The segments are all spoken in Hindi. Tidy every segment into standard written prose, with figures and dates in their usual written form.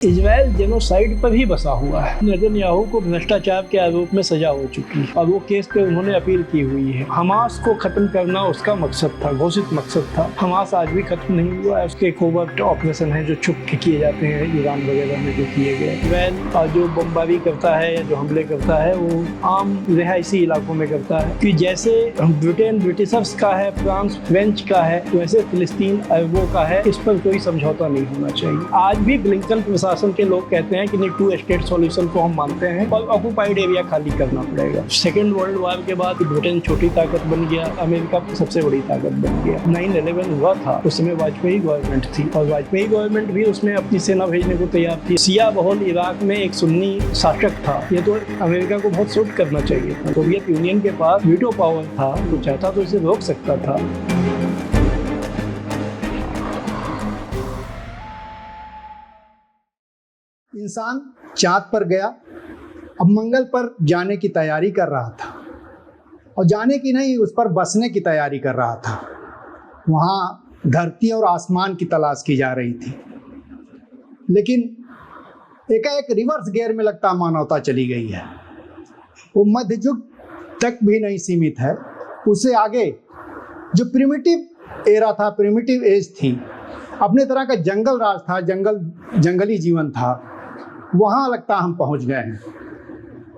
इजराइल जेनोसाइड पर ही बसा हुआ है। नेतन्याहू को भ्रष्टाचार के आरोप में सजा हो चुकी है और वो केस पे उन्होंने अपील की हुई है। हमास को खत्म करना उसका मकसद था, घोषित मकसद था। हमास आज भी खत्म नहीं हुआ है। उसके कोवर्ट ऑपरेशन है जो छुप के किए जाते हैं ईरान वगैरह में जो किए गए। इजराइल जो बमबारी करता है या जो हमले करता है वो आम रिहायशी इलाकों में करता है कि जैसे ब्रिटेन ब्रिटिशर्स का है, फ्रांस फ्रेंच का है, वैसे फिलिस्तीन अरबों का है। इस पर कोई समझौता नहीं होना चाहिए। आज भी ब्लिंकन प्रशासन के लोग कहते हैं कि नहीं, 2 स्टेट सॉल्यूशन को हम मानते हैं और ऑक्युपाइड एरिया खाली करना पड़ेगा। सेकेंड वर्ल्ड वॉर के बाद ब्रिटेन छोटी ताकत बन गया, अमेरिका सबसे बड़ी ताकत बन गया। 9/11 हुआ था, उस समय वाजपेयी गवर्नमेंट थी और वाजपेयी गवर्नमेंट भी उसमें अपनी सेना भेजने को तैयार थी। शिया बहुल इराक में एक सुन्नी शासक था। ये तो अमेरिका को बहुत सूट करना चाहिए था। सोवियत यूनियन के पास वीटो पावर था, वो चाहता तो इसे रोक सकता था। इंसान चांद पर गया, अब मंगल पर जाने की तैयारी कर रहा था और जाने की नहीं, उस पर बसने की तैयारी कर रहा था। वहाँ धरती और आसमान की तलाश की जा रही थी, लेकिन एकाएक रिवर्स गियर में लगता मानवता चली गई है। वो मध्य युग तक भी नहीं सीमित है, उससे आगे जो प्रिमिटिव एरा था, प्रिमिटिव एज थी, अपने तरह का जंगल राज था, जंगली जीवन था, वहाँ लगता हम पहुँच गए हैं।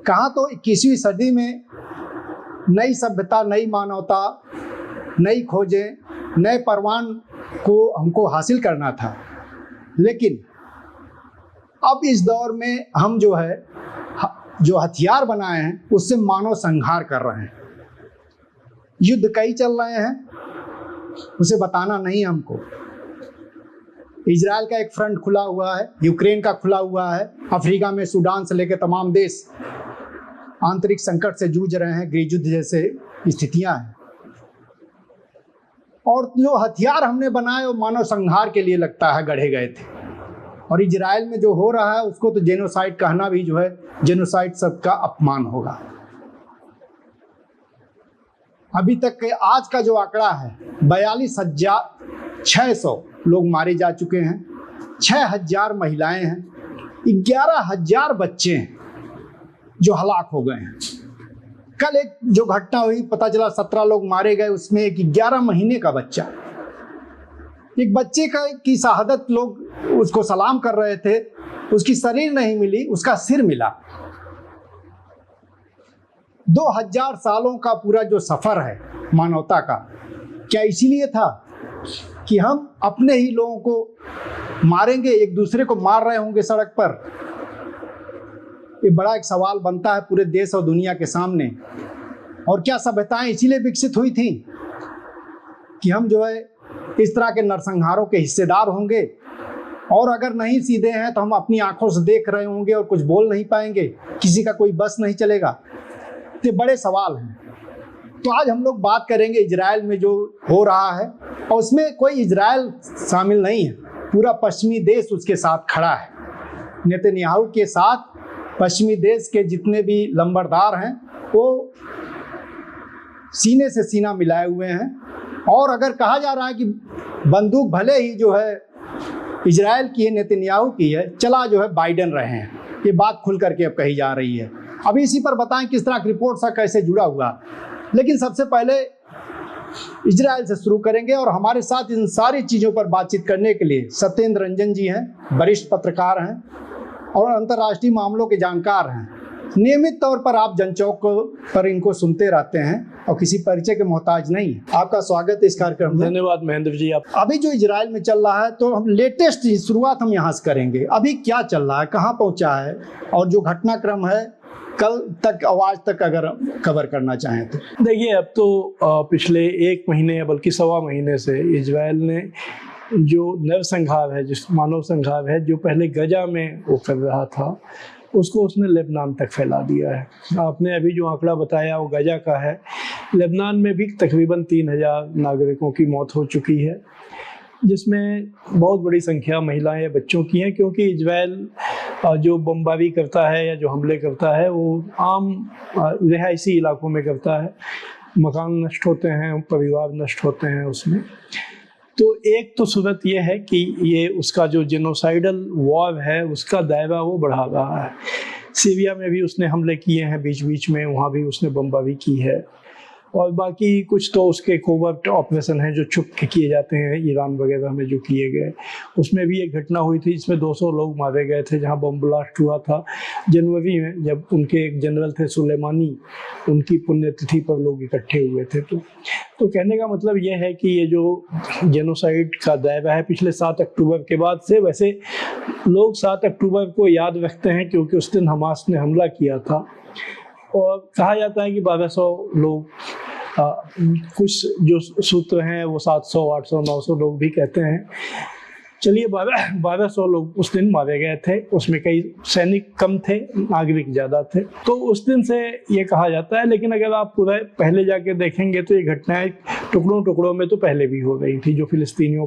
कहाँ तो 21वीं सदी में नई सभ्यता, नई मानवता, नई खोजें, नए परवान को हमको हासिल करना था। लेकिन अब इस दौर में हम जो हथियार बनाए हैं उससे मानव संहार कर रहे हैं। युद्ध कई चल रहे हैं, उसे बताना नहीं हमको। इजराइल का एक फ्रंट खुला हुआ है, यूक्रेन का खुला हुआ है, अफ्रीका में सूडान से लेकर तमाम देश आंतरिक संकट से जूझ रहे हैं, गृह युद्ध जैसे स्थितियां हैं। और जो हथियार हमने बनाए वो मानव संहार के लिए लगता है गढ़े गए थे। और इजराइल में जो हो रहा है उसको तो जेनोसाइड कहना भी जेनोसाइड सबका अपमान होगा। अभी तक के आज का जो आंकड़ा है 42,600 लोग मारे जा चुके हैं, 6,000 महिलाएं हैं, 11,000 बच्चे हैं जो हलाक हो गए हैं। कल एक जो घटना हुई, पता चला 17 लोग मारे गए, उसमें एक 11 महीने का बच्चा। एक बच्चे की शहादत, लोग उसको सलाम कर रहे थे, उसकी शरीर नहीं मिली, उसका सिर मिला। 2000 सालों का पूरा जो सफर है मानवता का, क्या इसीलिए था कि हम अपने ही लोगों को मारेंगे, एक दूसरे को मार रहे होंगे सड़क पर? ये बड़ा एक सवाल बनता है पूरे देश और दुनिया के सामने। और क्या सभ्यताएं इसीलिए विकसित हुई थी कि हम इस तरह के नरसंहारों के हिस्सेदार होंगे? और अगर नहीं सीधे हैं तो हम अपनी आंखों से देख रहे होंगे और कुछ बोल नहीं पाएंगे, किसी का कोई बस नहीं चलेगा। ये बड़े सवाल हैं। तो आज हम लोग बात करेंगे इजराइल में जो हो रहा है, और उसमें कोई इजराइल शामिल नहीं है, पूरा पश्चिमी देश उसके साथ खड़ा है। नेतन्याहू के साथ पश्चिमी देश के जितने भी लंबरदार हैं वो सीने से सीना मिलाए हुए हैं। और अगर कहा जा रहा है कि बंदूक भले ही इजराइल की है, नेतन्याहू की है, चला बाइडेन रहे हैं, ये बात खुल करके अब कही जा रही है। अभी इसी पर बताएं किस तरह की रिपोर्ट सा कैसे जुड़ा हुआ। लेकिन सबसे पहले इजराइल से शुरू करेंगे और हमारे साथ इन सारी चीज़ों पर बातचीत करने के लिए सत्येंद्र रंजन जी हैं, वरिष्ठ पत्रकार हैं और अंतर्राष्ट्रीय मामलों के जानकार हैं। नियमित तौर पर आप जनचौक पर इनको सुनते रहते हैं और किसी परिचय के मोहताज नहीं। आपका स्वागत है इस कार्यक्रम में। धन्यवाद महेंद्र जी। आप अभी जो इजराइल में चल रहा है, तो हम लेटेस्ट शुरुआत हम यहाँ से करेंगे। अभी क्या चल रहा है, कहाँ पहुँचा है, और जो घटनाक्रम है कल तक, आवाज तक अगर कवर करना चाहें तो। देखिए, अब तो पिछले 1 महीने बल्कि 1.25 महीने से इजराइल ने जो नरसंहार है, जिस मानव संहार है जो पहले गजा में वो कर रहा था, उसको उसने लेबनान तक फैला दिया है। आपने अभी जो आंकड़ा बताया वो गजा का है। लेबनान में भी तकरीबन 3,000 नागरिकों की मौत हो चुकी है, जिसमें बहुत बड़ी संख्या महिलाएं बच्चों की हैं, क्योंकि इजराइल जो बमबारी करता है या जो हमले करता है वो आम रिहायशी इलाकों में करता है। मकान नष्ट होते हैं, परिवार नष्ट होते हैं उसमें। तो एक तो सूरत ये है कि ये उसका जो जेनोसाइडल वॉर है उसका दायरा वो बढ़ा रहा है। सीरिया में भी उसने हमले किए हैं बीच बीच में, वहाँ भी उसने बमबारी की है, और बाकी कुछ तो उसके कोवर्ट ऑपरेशन हैं जो छुप के किए जाते हैं, ईरान वगैरह में जो किए गए। उसमें भी एक घटना हुई थी जिसमें 200 लोग मारे गए थे, जहां बम ब्लास्ट हुआ था जनवरी में, जब उनके एक जनरल थे सुलेमानी, उनकी पुण्यतिथि पर लोग इकट्ठे हुए थे। तो कहने का मतलब ये है कि ये जो जेनोसाइड का दायरा है पिछले 7 अक्टूबर के बाद से, वैसे लोग 7 अक्टूबर को याद रखते हैं क्योंकि उस दिन हमास ने हमला किया था, और कहा जाता है कि 1200 लोग, कुछ जो सूत्र हैं वो 700, 800, 900 लोग भी कहते हैं। चलिए 1200 लोग उस दिन मारे गए थे, उसमें कई सैनिक कम थे, नागरिक ज़्यादा थे। तो उस दिन से ये कहा जाता है, लेकिन अगर आप पूरा पहले जाके देखेंगे तो ये घटनाएं टुकड़ों टुकड़ों में तो पहले भी हो गई थी, जो फिलिस्तीनियों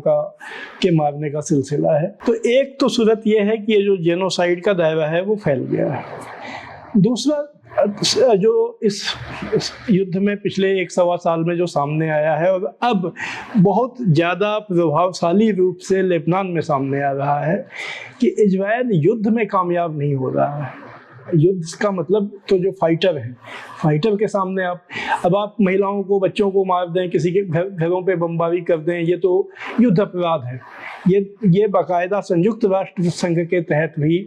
के मारने का सिलसिला है। तो एक तो सूरत ये है कि ये जो जेनोसाइड का दायरा है वो फैल गया है। दूसरा जो इस युद्ध में पिछले 1-1.25 साल में जो सामने आया है, और अब बहुत ज़्यादा प्रभावशाली रूप से लेबनान में सामने आ रहा है, कि इजराइल युद्ध में कामयाब नहीं हो रहा है। युद्ध का मतलब तो जो फाइटर हैं, फाइटर के सामने अब आप महिलाओं को, बच्चों को मार दें, किसी के घरों पे बमबारी कर दें, ये तो युद्ध अपराध है। ये बाकायदा संयुक्त राष्ट्र संघ के तहत भी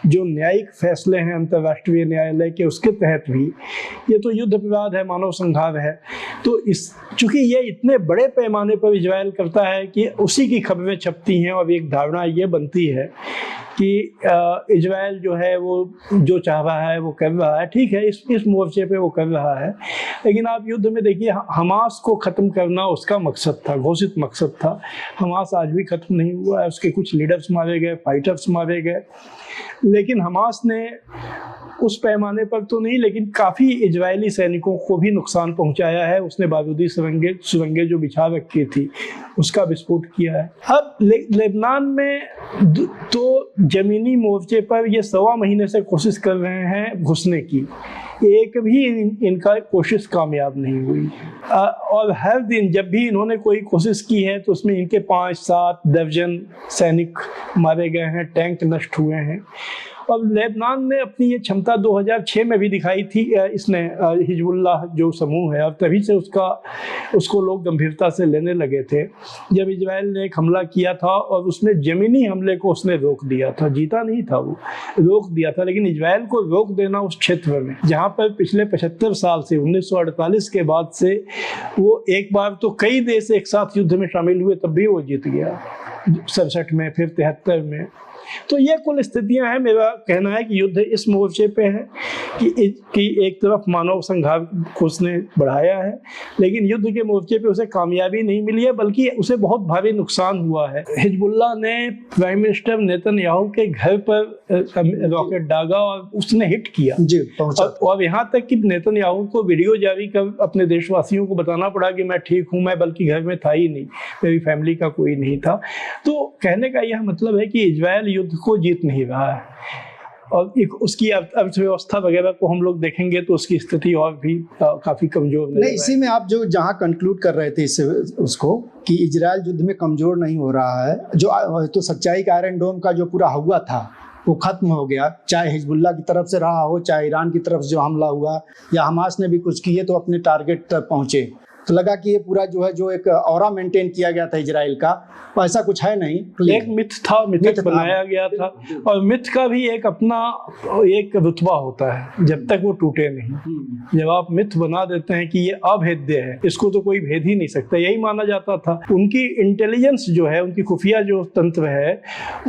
जो न्यायिक फैसले हैं अंतर्राष्ट्रीय न्यायालय के, उसके तहत भी ये तो युद्ध अपराध है, मानव संघार है। तो चूंकि ये इतने बड़े पैमाने पर इजराइल करता है कि उसी की खबरें छपती हैं, और एक धारणा ये बनती है कि इजराइल जो है वो जो चाह रहा है वो कर रहा है। ठीक है, इस मोर्चे पे वो कर रहा है, लेकिन आप युद्ध में देखिए, हमास को ख़त्म करना उसका मकसद था, घोषित मकसद था। हमास आज भी ख़त्म नहीं हुआ है, उसके कुछ लीडर्स मारे गए, फाइटर्स मारे गए, लेकिन हमास ने उस पैमाने पर तो नहीं, लेकिन काफ़ी इजरायली सैनिकों को भी नुकसान पहुंचाया है। उसने बारूदी सुरंगें जो बिछा रखी थी उसका विस्फोट किया है। अब लेबनान में तो जमीनी मोर्चे पर ये 1.25 महीने से कोशिश कर रहे हैं घुसने की, एक भी इनका कोशिश कामयाब नहीं हुई। और हर दिन जब भी इन्होंने कोई कोशिश की है तो उसमें इनके 5-7 दर्जन सैनिक मारे गए हैं, टैंक नष्ट हुए हैं। और लेबनान ने अपनी ये क्षमता 2006 में भी दिखाई थी, इसने हिजबुल्लाह जो समूह है, और तभी से उसको लोग गंभीरता से लेने लगे थे जब इजराइल ने एक हमला किया था, और उसने ज़मीनी हमले को उसने रोक दिया था। जीता नहीं था, वो रोक दिया था। लेकिन इजराइल को रोक देना उस क्षेत्र में जहाँ पर पिछले 75 साल से 1948 के बाद से वो एक बार तो कई देश एक साथ युद्ध में शामिल हुए, तब भी वो जीत गया 67 में, फिर 73 में। तो ये कुल स्थितियां हैं। मेरा कहना है कि युद्ध इस मोर्चे पे है कि एक तरफ मानव संघार को उसने बढ़ाया है, लेकिन युद्ध के मोर्चे पे उसे कामयाबी नहीं मिली है, बल्कि उसे बहुत भारी नुकसान हुआ है। हिजबुल्लाह ने प्राइम मिनिस्टर नेतन्याहू के घर पर रॉकेट दागा और उसने हिट किया जी, और यहाँ तक कि नेतन्याहू को वीडियो जारी कर अपने देशवासियों को बताना पड़ा कि मैं ठीक हूँ, मैं बल्कि घर में था ही नहीं, मेरी फैमिली का कोई नहीं था। तो कहने का यह मतलब है कि इजराइल युद्ध को जीत नहीं रहा है, और उसकी अर्थव्यवस्था वगैरह को हम लोग देखेंगे तो उसकी स्थिति और भी काफी कमजोर नहीं। इसी में आप जो जहां कंक्लूड कर रहे थे इससे उसको कि इजराइल युद्ध में कमजोर नहीं हो रहा है, जो तो सच्चाई का आयरन डोम का जो पूरा हुआ था वो खत्म हो गया, चाहे हिजबुल्लाह की तरफ से रहा हो, चाहे ईरान की तरफ से जो हमला हुआ, या हमास ने भी कुछ किए तो अपने टारगेट तक पहुंचे। तो लगा कि ये पूरा जो है जो एक ऑरा मेंटेन किया गया था इजराइल का, ऐसा कुछ है नहीं, एक मिथ था, मिथ बनाया गया था, और मिथ का भी एक अपना एक रुतबा होता है जब तक वो टूटे नहीं। जब आप मिथ बना देते हैं कि ये अभेद्य है, इसको तो कोई भेद ही नहीं सकता, यही माना जाता था। उनकी इंटेलिजेंस जो है, उनकी खुफिया जो तंत्र है,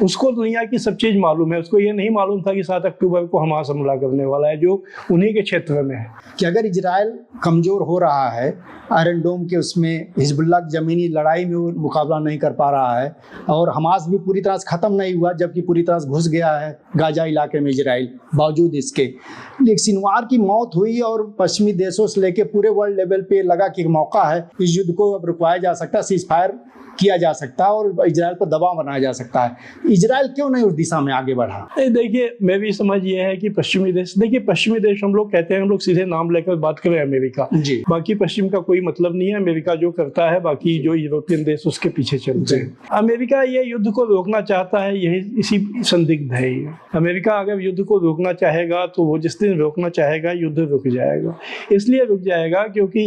उसको दुनिया की सब चीज मालूम है। उसको ये नहीं मालूम था कि 7 अक्टूबर को हमास हमला करने वाला है, जो उन्हीं के क्षेत्र में है। कि अगर इजराइल कमजोर हो रहा है, आयरन डोम के उसमें हिजबुल्लाह की जमीनी लड़ाई में वो मुकाबला नहीं कर पा रहा है, और हमास भी पूरी तरह से ख़त्म नहीं हुआ, जबकि पूरी तरह से घुस गया है गाजा इलाके में इजराइल, बावजूद इसके। लेकिन सिनवार की मौत हुई और पश्चिमी देशों से लेकर पूरे वर्ल्ड लेवल पे लगा कि मौका है, इस युद्ध को अब रुकवाया जा सकता है, सीज फायर किया जा सकता है और इजराइल पर दबाव बनाया जा सकता है। इजराइल क्यों नहीं उस दिशा में आगे बढ़ा? देखिए, मेरी समझ ये है कि पश्चिमी देश, देखिए पश्चिमी देश हम लोग कहते हैं, हम लोग सीधे नाम लेकर बात करें अमेरिका, जी, बाकी पश्चिम का कोई मतलब नहीं है। अमेरिका जो करता है, बाकी जो यूरोपियन देश उसके पीछे चलते हैं। अमेरिका ये युद्ध को रोकना चाहता है, यही इसी संदिग्ध है ये। अमेरिका अगर युद्ध को रोकना चाहेगा तो वो जिस दिन रोकना चाहेगा युद्ध रुक जाएगा। इसलिए रुक जाएगा क्योंकि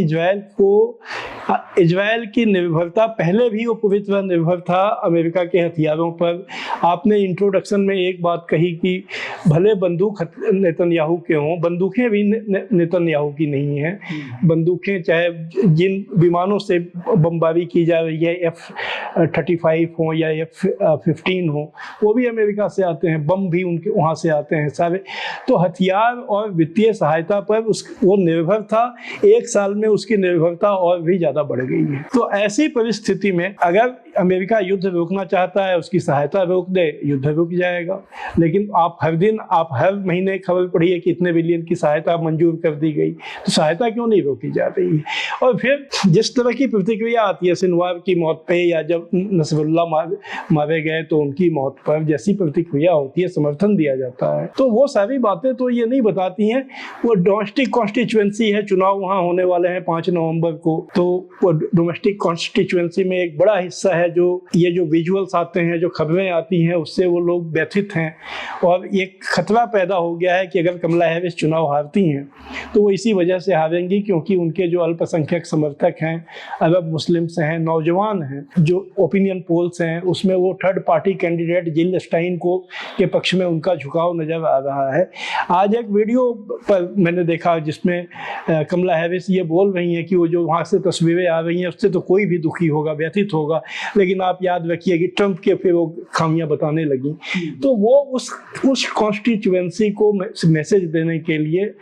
इजराइल की निर्भरता, पहले भी वो पूरी तरह निर्भर था अमेरिका के हथियारों पर। आपने इंट्रोडक्शन में एक बात कही कि भले बंदूक नेतन्याहू के हों, बंदूकें भी नेतन्याहू की नहीं है। बंदूकें चाहे जिन विमानों से बमबारी की जा रही है, F-35 हो या F-15 हो, वो भी अमेरिका से आते हैं। बम भी उनके वहाँ से आते हैं सारे। तो हथियार और वित्तीय सहायता पर वो निर्भर था। एक साल में उसकी निर्भरता और भी ज़्यादा बढ़ गई है। तो ऐसी परिस्थिति में अगर अमेरिका युद्ध रोकना चाहता है, उसकी सहायता रोक दे, युद्ध रुक जाएगा। लेकिन आप हर महीने खबर पढ़िए कि इतने बिलियन की सहायता मंजूर कर दी गई, तो सहायता क्यों नहीं रोकी जा रही है? और फिर जिस तरह की प्रतिक्रिया आती है सिनवार की मौत पे, या जब नसरुल्लाह मारे गए तो उनकी मौत पर जैसी प्रतिक्रिया होती है, समर्थन दिया जाता है, तो वो सारी बातें तो ये नहीं बताती हैं। वो डोमेस्टिक कॉन्स्टिट्यूएंसी है, चुनाव वहाँ होने वाले हैं 5 नवंबर को, तो वो डोमेस्टिक कॉन्स्टिट्यूएंसी में एक बड़ा हिस्सा है जो ये जो विजुअल्स आते हैं, जो खबरें आती हैं, उससे वो लोग व्यथित हैं। और ये खतरा पैदा हो गया है कि अगर कमला हैरिस चुनाव हारती हैं तो वो इसी वजह से हारेंगी क्योंकि उनके जो अल्पसंख्यक समर्थक हैं, अरब मुस्लिम्स हैं, नौजवान हैं, जो ओपिनियन पोल्स हैं, उसमें वो थर्ड पार्टी कैंडिडेट जिल स्टाइन को के पक्ष में उनका झुकाव नजर आ रहा है। आज एक वीडियो पर मैंने देखा जिसमें कमला हैरिस ये बोल रही हैं कि वो जो वहाँ से तस्वीरें आ रही हैं उससे तो कोई भी दुखी होगा, व्यथित होगा, लेकिन आप याद रखिए कि ट्रंप के फिर वो खामियां बताने लगी। तो वो उस कॉन्स्टिट्यूएंसी को मैसेज देने के लिए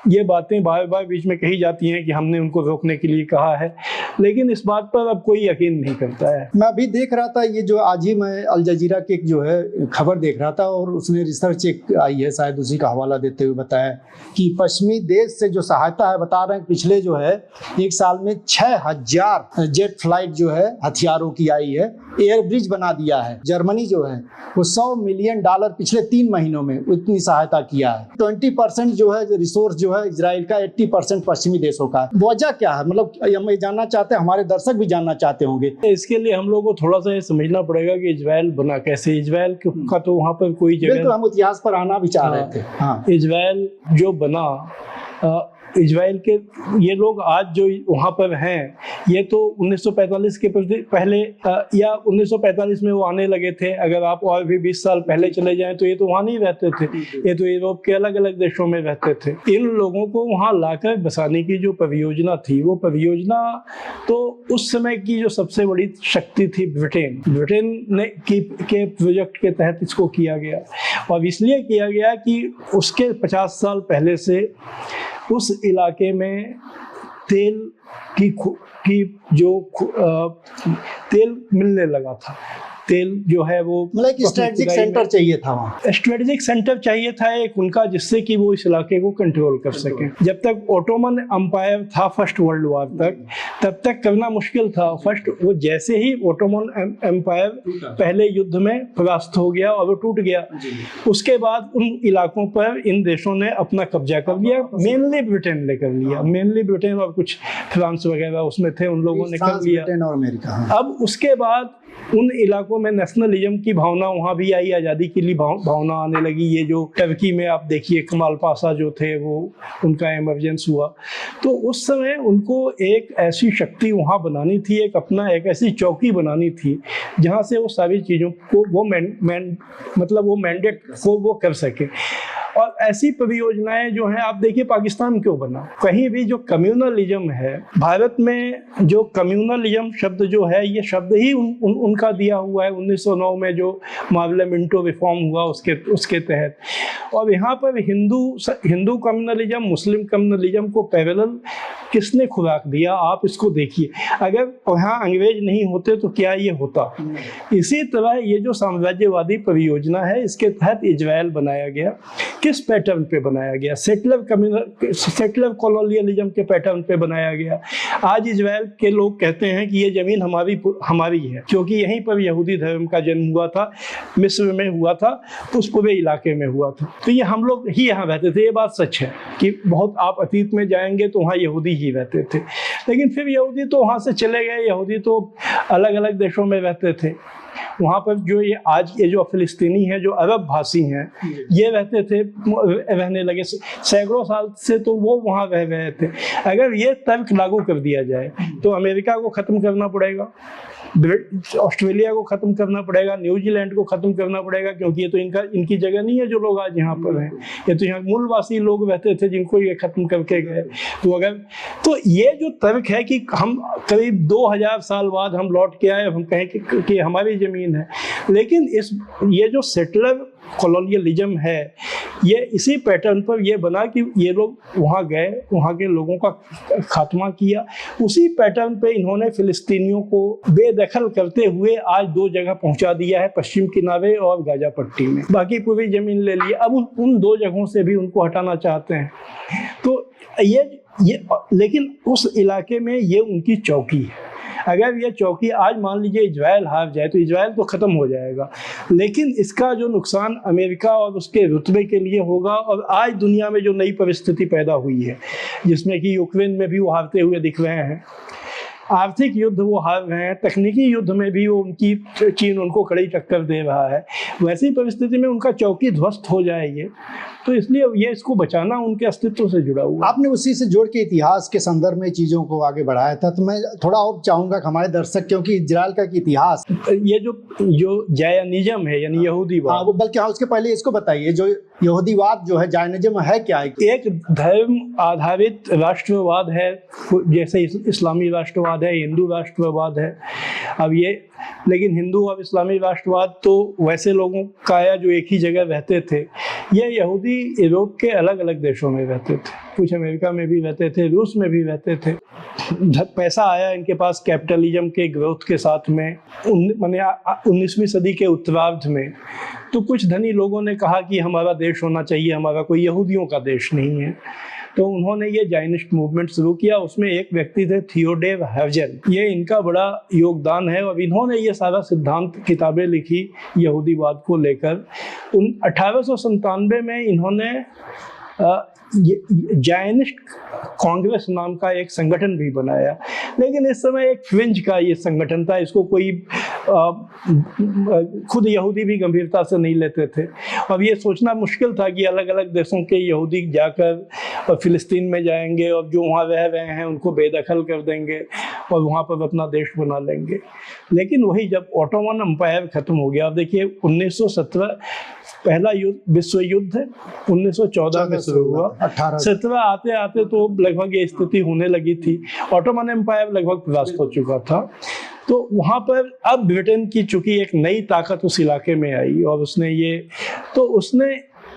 ये बातें बार बार बीच में कही जाती हैं कि हमने उनको रोकने के लिए कहा है, लेकिन इस बात पर अब कोई यकीन नहीं करता है। मैं अभी देख रहा था, ये जो आज ही मैं अल जजीरा के जो है खबर देख रहा था और उसमें रिसर्च एक आई है, शायद उसी का हवाला देते हुए बताया कि पश्चिमी देश से जो सहायता है, बता रहे हैं पिछले जो है 1 साल में 6000 जेट फ्लाइट जो है हथियारों की आई है, एयर ब्रिज बना दिया है। जर्मनी जो है वो $100 मिलियन पिछले 3 महीनों में उतनी सहायता किया है। 20% जो है रिसोर्स जो है इजराइल का, 80% पश्चिमी देशों का। वजह क्या है? मतलब हम ये जानना चाहते हैं, हमारे दर्शक भी जानना चाहते होंगे। इसके लिए हम लोग को थोड़ा सा ये समझना पड़ेगा कि इजराइल बना कैसे। इजराइल का तो वहाँ पर कोई जगह, बिल्कुल हम इतिहास पर आना भी चाह रहे थे। हाँ, इजराइल जो बना, इजराइल के ये लोग आज जो वहाँ पर हैं, ये तो 1945 के पहले या 1945 में वो आने लगे थे। अगर आप और भी 20 साल पहले चले जाएं तो ये तो वहाँ नहीं रहते थे, ये तो यूरोप के अलग अलग देशों में रहते थे। इन लोगों को वहाँ लाकर बसाने की जो परियोजना थी, वो परियोजना तो उस समय की जो सबसे बड़ी शक्ति थी ब्रिटेन ने के प्रोजेक्ट के तहत इसको किया गया। और इसलिए किया गया कि उसके 50 साल पहले से उस इलाके में तेल तेल मिलने लगा था। तेल जो है वो मतलब एक स्ट्रेटेजिक सेंटर चाहिए था, वहाँ स्ट्रेटेजिक सेंटर चाहिए था एक उनका, जिससे कि वो इस इलाके को कंट्रोल कर सके। जब तक ओटोमन एम्पायर था फर्स्ट वर्ल्ड वॉर तक, तब तक करना मुश्किल था। वो जैसे ही ओटोमन एम्पायर पहले युद्ध में परास्त हो गया और वो टूट गया, उसके बाद उन इलाकों पर इन देशों ने अपना कब्जा कर लिया। मेनली ब्रिटेन ने कर लिया, मेनली ब्रिटेन और कुछ फ्रांस वगैरह उसमें थे, उन लोगों ने कर लिया। ब्रिटेन और अमेरिका। अब उसके बाद उन इलाकों में नेशनलिज्म की भावना वहाँ भी आई, आज़ादी के लिए भावना आने लगी। ये जो टर्की में आप देखिए कमाल पाशा जो थे, वो उनका इमरजेंस हुआ, तो उस समय उनको एक ऐसी शक्ति वहाँ बनानी थी, एक ऐसी चौकी बनानी थी जहाँ से वो सारी चीज़ों को वो मैंडेट को वो कर सके। और ऐसी परियोजनाएं जो हैं, आप देखिए पाकिस्तान क्यों बना। कहीं भी जो कम्युनलिज्म है, भारत में जो कम्युनलिज्म शब्द जो है, ये शब्द ही उनका दिया हुआ है 1909 में जो मामला मिंटो रिफॉर्म हुआ उसके तहत। और यहाँ पर हिंदू कम्युनलिज्म, मुस्लिम कम्युनलिज्म को पैरेलल किसने खुराक दिया, आप इसको देखिए। अगर यहाँ अंग्रेज नहीं होते तो क्या ये होता। इसी तरह ये जो साम्राज्यवादी परियोजना है, इसके तहत इजराइल बनाया गया किस पैटर्न पे बनाया गया? सेटलर कॉलोनियलिज्म के पैटर्न पे बनाया गया। आज इजराइल के लोग कहते हैं कि ये ज़मीन हमारी है, क्योंकि यहीं पर यहूदी धर्म का जन्म हुआ था, मिस्र में हुआ था, उस पूरे इलाके में हुआ था। तो ये हम लोग ही यहाँ रहते थे। ये बात सच है कि बहुत आप अतीत में जाएंगे तो वहाँ यहूदी ही रहते थे, लेकिन फिर यहूदी तो वहाँ से चले गए। यहूदी तो अलग अलग देशों में रहते थे। वहाँ पर जो ये जो फिलिस्तीनी हैं, जो अरब भाषी हैं, ये रहने लगे सैकड़ों साल से, तो वो वहाँ रह रहे थे। अगर ये तर्क लागू कर दिया जाए तो अमेरिका को ख़त्म करना पड़ेगा, ऑस्ट्रेलिया को ख़त्म करना पड़ेगा, न्यूजीलैंड को ख़त्म करना पड़ेगा, क्योंकि ये तो इनकी जगह नहीं है जो लोग आज यहाँ पर हैं। ये तो यहाँ मूलवासी लोग रहते थे जिनको ये ख़त्म करके गए। तो ये जो तर्क है कि हम करीब 2000 साल बाद हम लौट के आए, हम कहें कि हमारी ज़मीन है, लेकिन ये जो सेटलर कॉलोनियलिज्म है, ये इसी पैटर्न पर ये बना कि ये लोग वहाँ गए, वहाँ के लोगों का खात्मा किया। उसी पैटर्न पे इन्होंने फिलिस्तीनियों को बेदखल करते हुए आज 2 जगह पहुँचा दिया है, पश्चिम किनारे और गाजा पट्टी में। बाकी पूरी ज़मीन ले ली। अब उन 2 जगहों से भी उनको हटाना चाहते हैं। तो ये लेकिन उस इलाके में ये उनकी चौकी है। अगर ये चौकी आज मान लीजिए इजराइल हार जाए तो इजराइल तो ख़त्म हो जाएगा, लेकिन इसका जो नुकसान अमेरिका और उसके रुतबे के लिए होगा। और आज दुनिया में जो नई परिस्थिति पैदा हुई है, जिसमें कि यूक्रेन में भी वो हारते हुए दिख रहे हैं, आर्थिक युद्ध वो हार रहे हैं, तकनीकी युद्ध में भी वो चीन उनको कड़ी टक्कर दे रहा है, वैसी परिस्थिति में उनका चौकी ध्वस्त हो जाएगी। तो इसलिए ये इसको बचाना उनके अस्तित्व से जुड़ा हुआ। आपने उसी से जोड़ के इतिहास के संदर्भ में चीज़ों को आगे बढ़ाया था, तो मैं थोड़ा और चाहूँगा कि हमारे दर्शक, क्योंकि इजराइल का इतिहास, ये जो जायनिज्म है यानी यहूदीवाद, बल्कि उसके पहले इसको बताइए, जो यहूदीवाद जो है, जायनिज्म है क्या है? एक धर्म आधारित राष्ट्रवाद है, जैसे इस्लामी राष्ट्रवाद है, हिंदू राष्ट्रवाद है। अब ये लेकिन हिंदू और इस्लामी राष्ट्रवाद तो वैसे लोगों का है जो एक ही जगह रहते थे। ये यहूदी यूरोप के अलग अलग देशों में रहते थे, कुछ अमेरिका में भी रहते थे, रूस में भी रहते थे। पैसा आया इनके पास कैपिटलिज्म के ग्रोथ के साथ में 19वीं सदी के उत्तरार्ध में। तो कुछ धनी लोगों ने कहा कि हमारा देश होना चाहिए, हमारा कोई यहूदियों का देश नहीं है। तो उन्होंने ये जायनिस्ट मूवमेंट शुरू किया। उसमें एक व्यक्ति थे थियोडोर हेrzl, ये इनका बड़ा योगदान है। और इन्होंने ये सारा सिद्धांत किताबें लिखी यहूदीवाद को लेकर। 1897 में इन्होंने जायनिस्ट कांग्रेस नाम का एक संगठन भी बनाया, लेकिन इस समय एक फ्रिंज का ये संगठन था। इसको कोई खुद यहूदी भी गंभीरता से नहीं लेते थे। अब ये सोचना मुश्किल था कि अलग अलग देशों के यहूदी जाकर फिलिस्तीन में जाएंगे और जो वहाँ रह रहे हैं उनको बेदखल कर देंगे और वहाँ पर अपना देश बना लेंगे। लेकिन वही जब ऑटोमन एम्पायर खत्म हो गया, अब देखिए 1917 पहला विश्व युद्ध 1914 में शुरू हुआ, 17 आते आते तो लगभग ये स्थिति होने लगी थी। ऑटोमन एम्पायर लगभग परास्त हो चुका था। तो वहाँ पर अब ब्रिटेन की चूंकि एक नई ताकत उस इलाके में आई और उसने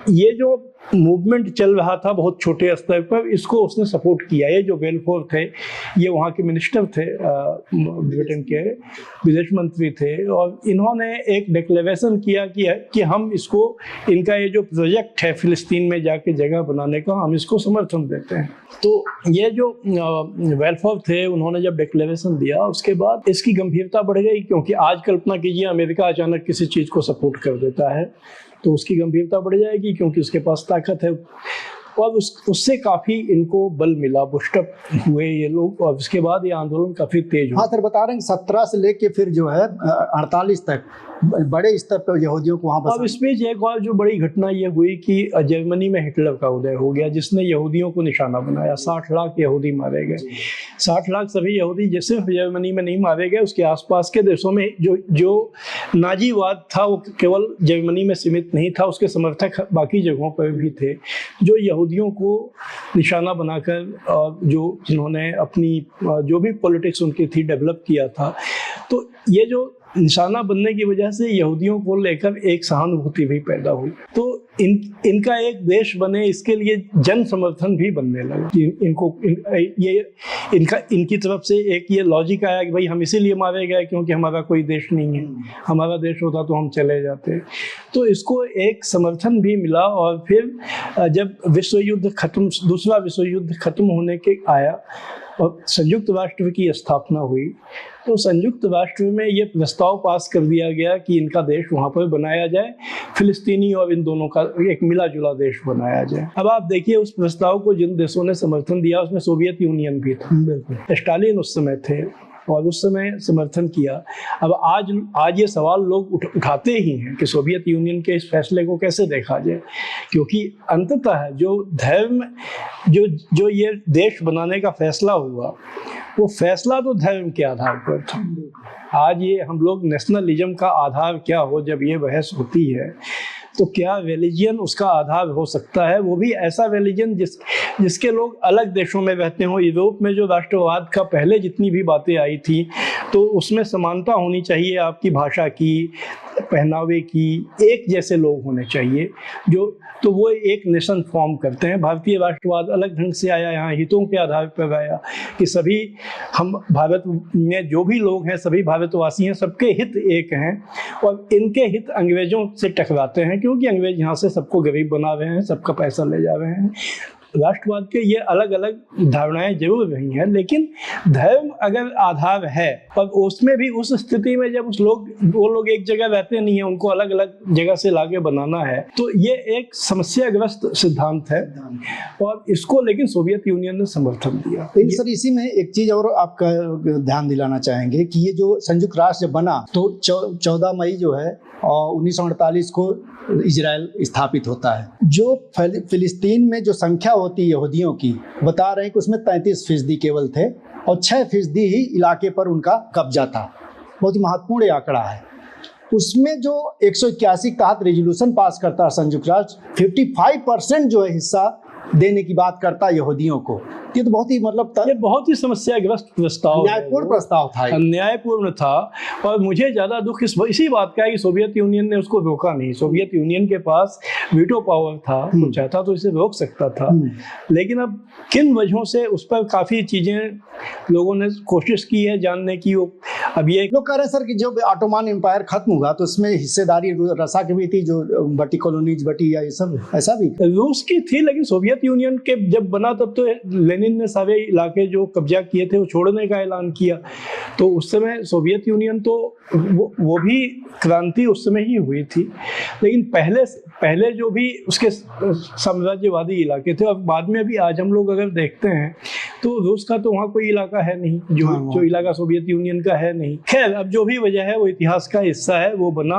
ये जो मूवमेंट चल रहा था बहुत छोटे स्तर पर, इसको उसने सपोर्ट किया। ये जो बेलफोर थे, ये वहाँ के मिनिस्टर थे, ब्रिटेन के विदेश मंत्री थे, और इन्होंने एक डिक्लेरेशन किया कि हम इसको, इनका ये जो प्रोजेक्ट है फिलिस्तीन में जाके जगह बनाने का, हम इसको समर्थन देते हैं। तो ये जो बेलफोर थे, उन्होंने जब डिक्लेरेशन दिया उसके बाद इसकी गंभीरता बढ़ गई, क्योंकि आज कल्पना कीजिए अमेरिका अचानक किसी चीज़ को सपोर्ट कर देता है तो उसकी गंभीरता बढ़ जाएगी, क्योंकि उसके पास ताकत है। और उससे काफ़ी इनको बल मिला, बुस्टअप हुए ये लोग, और उसके बाद ये आंदोलन काफ़ी तेज हुआ। हाँ सर, बता रहे हैं 17 से लेके फिर जो है 48 तक बड़े स्तर पर यहूदियों को वहाँ बसा। अब इसमें एक और जो बड़ी घटना ये हुई कि जर्मनी में हिटलर का उदय हो गया, जिसने यहूदियों को निशाना बनाया। 60 लाख यहूदी मारे गए। 60 लाख सभी यहूदी सिर्फ जर्मनी में नहीं मारे गए, उसके आसपास के देशों में जो नाजीवाद था वो केवल जर्मनी में सीमित नहीं था, उसके समर्थक बाकी जगहों पर भी थे जो यहूदियों को निशाना बनाकर और जिन्होंने अपनी जो भी पॉलिटिक्स उनकी थी डेवलप किया था। तो ये जो निशाना बनने की वजह से यहूदियों को लेकर एक सहानुभूति भी पैदा हुई। तो इनका एक देश बने, इसके लिए जन समर्थन भी बनने लगा। इनकी तरफ से एक ये लॉजिक आया कि भाई हम इसीलिए मारे गए क्योंकि हमारा कोई देश नहीं है, हमारा देश होता तो हम चले जाते। तो इसको एक समर्थन भी मिला। और फिर जब दूसरा विश्व युद्ध खत्म होने के आया और संयुक्त राष्ट्र की स्थापना हुई, तो संयुक्त राष्ट्र में ये प्रस्ताव पास कर दिया गया कि इनका देश वहाँ पर बनाया जाए, फिलिस्तीनी और इन दोनों का एक मिला जुला देश बनाया जाए। अब आप देखिए उस प्रस्ताव को जिन देशों ने समर्थन दिया उसमें सोवियत यूनियन भी था, बिल्कुल स्टालिन उस समय थे और उस समय समर्थन किया। अब आज ये सवाल लोग उठाते ही हैं कि सोवियत यूनियन के इस फैसले को कैसे देखा जाए, क्योंकि अंततः जो धर्म जो ये देश बनाने का फैसला हुआ, वो फैसला तो धर्म के आधार पर था। आज ये हम लोग नेशनलिज्म का आधार क्या हो, जब ये बहस होती है तो क्या रिलीजन उसका आधार हो सकता है, वो भी ऐसा रिलीजन जिसके लोग अलग देशों में रहते हों। यूरोप में जो राष्ट्रवाद का पहले जितनी भी बातें आई थी, तो उसमें समानता होनी चाहिए, आपकी भाषा की, पहनावे की, एक जैसे लोग होने चाहिए तो वो एक नेशन फॉर्म करते हैं। भारतीय राष्ट्रवाद अलग ढंग से आया, यहाँ हितों के आधार पर आया कि सभी हम भारत में जो भी लोग हैं सभी भारतवासी हैं, सबके हित एक हैं और इनके हित अंग्रेजों से टकराते हैं क्योंकि अंग्रेज यहाँ से सबको गरीब बना रहे हैं, सबका पैसा ले जा रहे हैं। राष्ट्रवाद के ये अलग अलग धारणाएं जरूर रही हैं, लेकिन धर्म अगर आधार है और उसमें भी उस स्थिति में जब वो लोग एक जगह रहते नहीं है, उनको अलग अलग जगह से लाके बनाना है, तो ये एक समस्याग्रस्त सिद्धांत है और इसको लेकिन सोवियत यूनियन ने समर्थन दिया। सर इसी में एक चीज और आपका ध्यान दिलाना चाहेंगे कि ये जो संयुक्त राष्ट्र बना तो 14 मई जो है 1948 को इजराइल स्थापित होता है। जो फिलिस्तीन में जो संख्या होती है यहूदियों की, बता रहे हैं कि उसमें 33% केवल थे और 6% ही इलाके पर उनका कब्जा था। बहुत ही महत्वपूर्ण आंकड़ा है। उसमें जो 181 के तहत रेजोल्यूशन पास करता है संयुक्त राष्ट्र, 55% जो है हिस्सा देने की बात करता है यहूदियों को। ये तो बहुत ही ये बहुत ही समस्याग्रस्त प्रस्ताव, न्यायपूर्ण प्रस्ताव था, अन्यायपूर्ण था। और मुझे ज़्यादा दुख इसी बात का है कि सोवियत यूनियन ने उसको रोका नहीं। सोवियत यूनियन के पास वीटो पावर था, वो चाहता तो इसे रोक सकता था, लेकिन अब किन वजहों से उस पर काफ़ी चीज़ें लोगों ने कोशिश की है जानने की। अब ये लोग कह रहे हैं सर कि जब ऑटोमन एम्पायर खत्म हुआ तो उसमें हिस्सेदारी रसा की भी थी, जो बटी कॉलोनीज बटी या ये सब, ऐसा भी रूस की थी। लेकिन सोवियत यूनियन के जब बना तब तो लेनिन ने सारे इलाके जो कब्जा किए थे वो छोड़ने का ऐलान किया। तो उस समय सोवियत यूनियन तो वो भी क्रांति उस समय ही हुई थी। लेकिन पहले जो भी उसके साम्राज्यवादी इलाके थे, और बाद में भी आज हम लोग अगर देखते हैं तो रूस का तो वहाँ कोई इलाका है नहीं, जो इलाका सोवियत यूनियन का है नहीं। खैर, अब जो भी वजह है वो इतिहास का हिस्सा है, वो बना।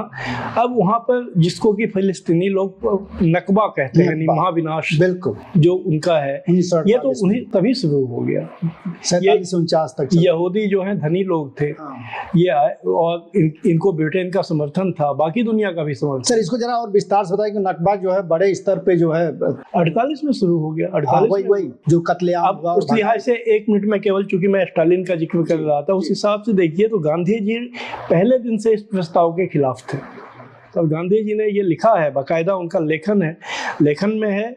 अब वहाँ पर जिसको कि फिलिस्तीनी लोग नकबा कहते हैं, महाविनाश बिल्कुल जो उनका है, ये तो उन्हीं तभी शुरू हो गया। 47 तक यहूदी जो हैं धनी लोग थे, ये आए और इनको ब्रिटेन का समर्थन था, बाकी दुनिया का भी समर्थन। सर इसको जरा और विस्तार से बताएं कि नकबा जो है बड़े स्तर पे जो है 48 में शुरू हो गया। 48 वही जो कत्लेआम हुआ। उस लिहाज से 1 मिनट में केवल, चूंकि मैं स्टालिन का जिक्र कर रहा था, उस हिसाब से देखिए तो गांधी जी पहले दिन से इस प्रस्ताव के खिलाफ थे। तो गांधी जी ने ये लिखा है, बाकायदा उनका लेखन में है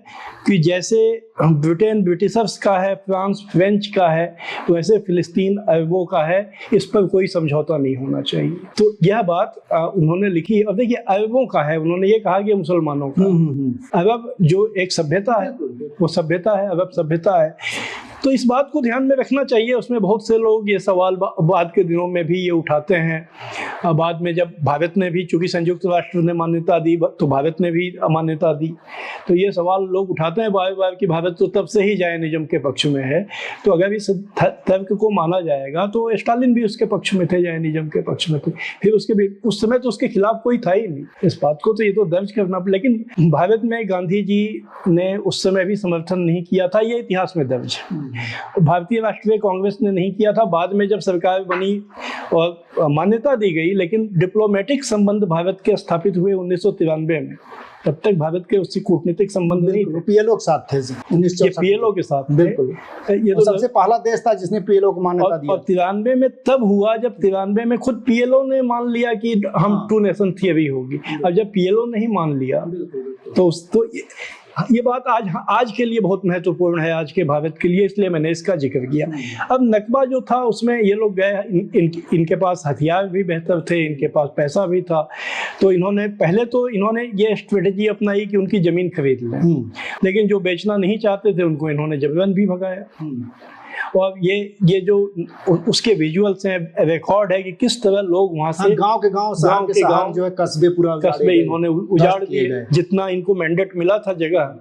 कि जैसे ब्रिटेन ब्रिटिशर्स का है, फ्रांस फ्रेंच का है, वैसे फिलिस्तीन अरबों का है, इस पर कोई समझौता नहीं होना चाहिए। तो यह बात उन्होंने लिखी। अब देखिए अरबों का है, उन्होंने ये कहा कि मुसलमानों का। अरब जो एक सभ्यता है, वो सभ्यता है, अरब सभ्यता है। तो इस बात को ध्यान में रखना चाहिए। उसमें बहुत से लोग ये सवाल बाद के दिनों में भी ये उठाते हैं। बाद में जब भारत ने भी, चूंकि संयुक्त राष्ट्र ने मान्यता दी, तो भारत ने भी अमान्यता दी, तो ये सवाल लोग उठाते हैं बार बार कि भारत तो तब से ही जायनिज्म के पक्ष में है। तो अगर इस तर्क को माना जाएगा तो स्टालिन भी उसके पक्ष में थे, जायनिज्म के पक्ष में थे। फिर उस समय तो उसके खिलाफ कोई था ही नहीं। इस बात को तो ये तो दर्ज करना। लेकिन भारत में गांधी जी ने उस समय भी समर्थन नहीं किया था, ये इतिहास में दर्ज है। भारतीय राष्ट्रीय कांग्रेस ने नहीं किया था। बाद में जब सरकार बनी और मान्यता दी गई, लेकिन डिप्लोमेटिक संबंध भारत के स्थापित हुए 1993 में, तब तक भारत के उससे कूटनीतिक संबंध नहीं थे। पीएलओ के साथ थे ये 1964 पीएलओ के साथ थे। बिल्कुल। ये और तो सबसे पहला देश था जिसने पीएलओ को मान्यता और दिया। 93 में तब हुआ जब 93 में खुद पीएलओ ने मान लिया कि हम टू नेशन थियरी होगी। अब जब पीएलओ नहीं मान लिया तो ये बात आज के लिए बहुत महत्वपूर्ण है, आज के भारत के लिए, इसलिए मैंने इसका जिक्र किया। अब नकबा जो था उसमें ये लोग गए, इनके पास हथियार भी बेहतर थे, इनके पास पैसा भी था, तो पहले तो इन्होंने ये स्ट्रेटेजी अपनाई कि उनकी जमीन खरीद लें, लेकिन जो बेचना नहीं चाहते थे उनको इन्होंने जबरन भी भगाया। और ये जो उसके विजुअल्स हैं, रिकॉर्ड है कि किस तरह लोग वहां से गांव के गांव जो है कस्बे इन्होंने उजाड़ दिए। जितना इनको मैंडेट मिला था जगह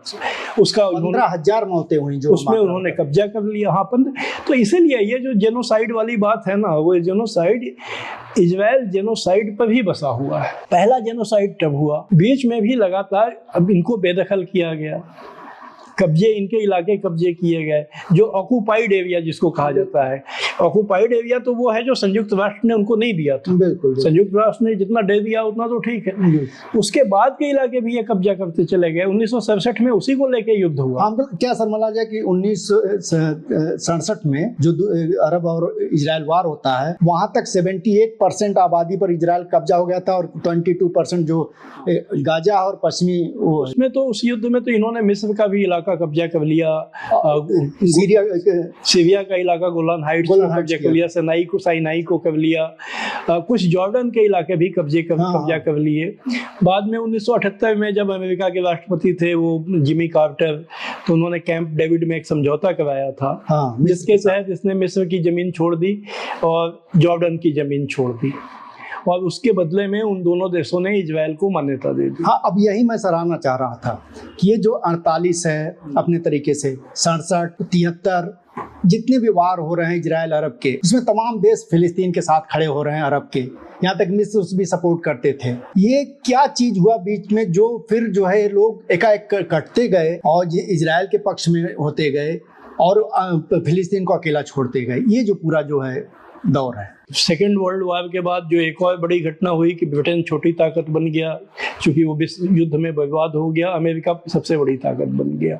उसका 15,000 मौतें हुई जो उसमें उन्होंने कब्जा कर लिया। हाँ, तो इसीलिए ये जो जेनोसाइड वाली बात है ना, वो जेनोसाइड इजराइल जेनोसाइड पर ही बसा हुआ है। पहला जेनोसाइड तब हुआ, बीच में भी लगातार अब इनको बेदखल किया गया, कब्जे, इनके इलाके कब्जे किए गए, जो ऑक्यूपाइड एरिया जिसको कहा जाता है। ऑक्यूपाइड एरिया तो वो है जो संयुक्त राष्ट्र ने उनको नहीं दिया था। बिल्कुल। संयुक्त राष्ट्र ने जितना दे दिया उतना तो ठीक है, उसके बाद के इलाके भी ये कब्जा करते चले गए। 1967 में उसी को लेके युद्ध हुआ। क्या सर माना जाए कि 1967 में जो अरब और इजराइल वार होता है, वहां तक 78% आबादी पर इजराइल कब्जा हो गया था और 22% जो गाजा और पश्चिमी उसमें तो उस युद्ध में तो इन्होंने मिस्र का भी इलाका कब्जा कर लिया, सीरिया का इलाका गोलान हाइट्स को कब्जा कर लिया, साइनाई को कर लिया, कुछ जॉर्डन के इलाके भी कब्जा कर लिए। बाद में 1978 में जब अमेरिका के राष्ट्रपति थे वो जिमी कार्टर, तो उन्होंने कैंप डेविड में एक समझौता कराया था, जिसके तहत इसने मिस्र की जमीन छोड़ दी और जॉर्डन की जमीन छोड़ दी, और उसके बदले में उन दोनों देशों ने इजराइल को मान्यता दे दी। हाँ, अब यही मैं सराहना चाह रहा था कि ये जो 48 है अपने तरीके से 67, 73 जितने भी वार हो रहे हैं इजराइल अरब के, उसमें तमाम देश फिलिस्तीन के साथ खड़े हो रहे हैं अरब के, यहाँ तक मिस्र भी सपोर्ट करते थे। ये क्या चीज हुआ बीच में जो फिर जो है लोग एकाएक कटते गए और इजराइल के पक्ष में होते गए और फिलिस्तीन को अकेला छोड़ते गए? ये जो पूरा जो है दौर है। सेकेंड वर्ल्ड वार के बाद जो एक और बड़ी घटना हुई कि ब्रिटेन छोटी ताकत बन गया, क्योंकि वो युद्ध में बर्बाद हो गया। अमेरिका सबसे बड़ी ताकत बन गया।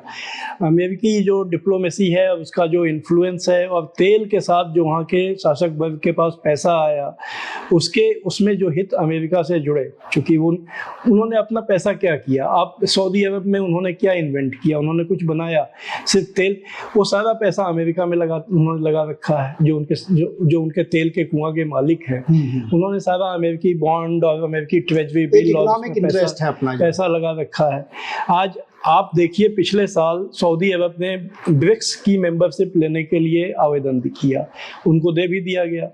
अमेरिकी जो डिप्लोमेसी है, उसका जो इन्फ्लुएंस है, और तेल के साथ जो वहाँ के शासक वर्ग के पास पैसा आया, उसमें जो हित अमेरिका से जुड़े, क्योंकि उन्होंने अपना पैसा क्या किया, आप सऊदी अरब में उन्होंने क्या इन्वेंट किया, उन्होंने कुछ बनाया, सिर्फ तेल, वो सारा पैसा अमेरिका में उन्होंने लगा रखा है। जो उनके तेल के कुआं के मालिक हैं, उन्होंने सारा अमेरिकी बॉन्ड और अमेरिकी ट्रेजरी बिल और पैसा लगा रखा है। आज आप देखिए, पिछले साल सऊदी अरब ने ब्रिक्स की मेंबरशिप लेने के लिए आवेदन किया, उनको दे भी दिया गया,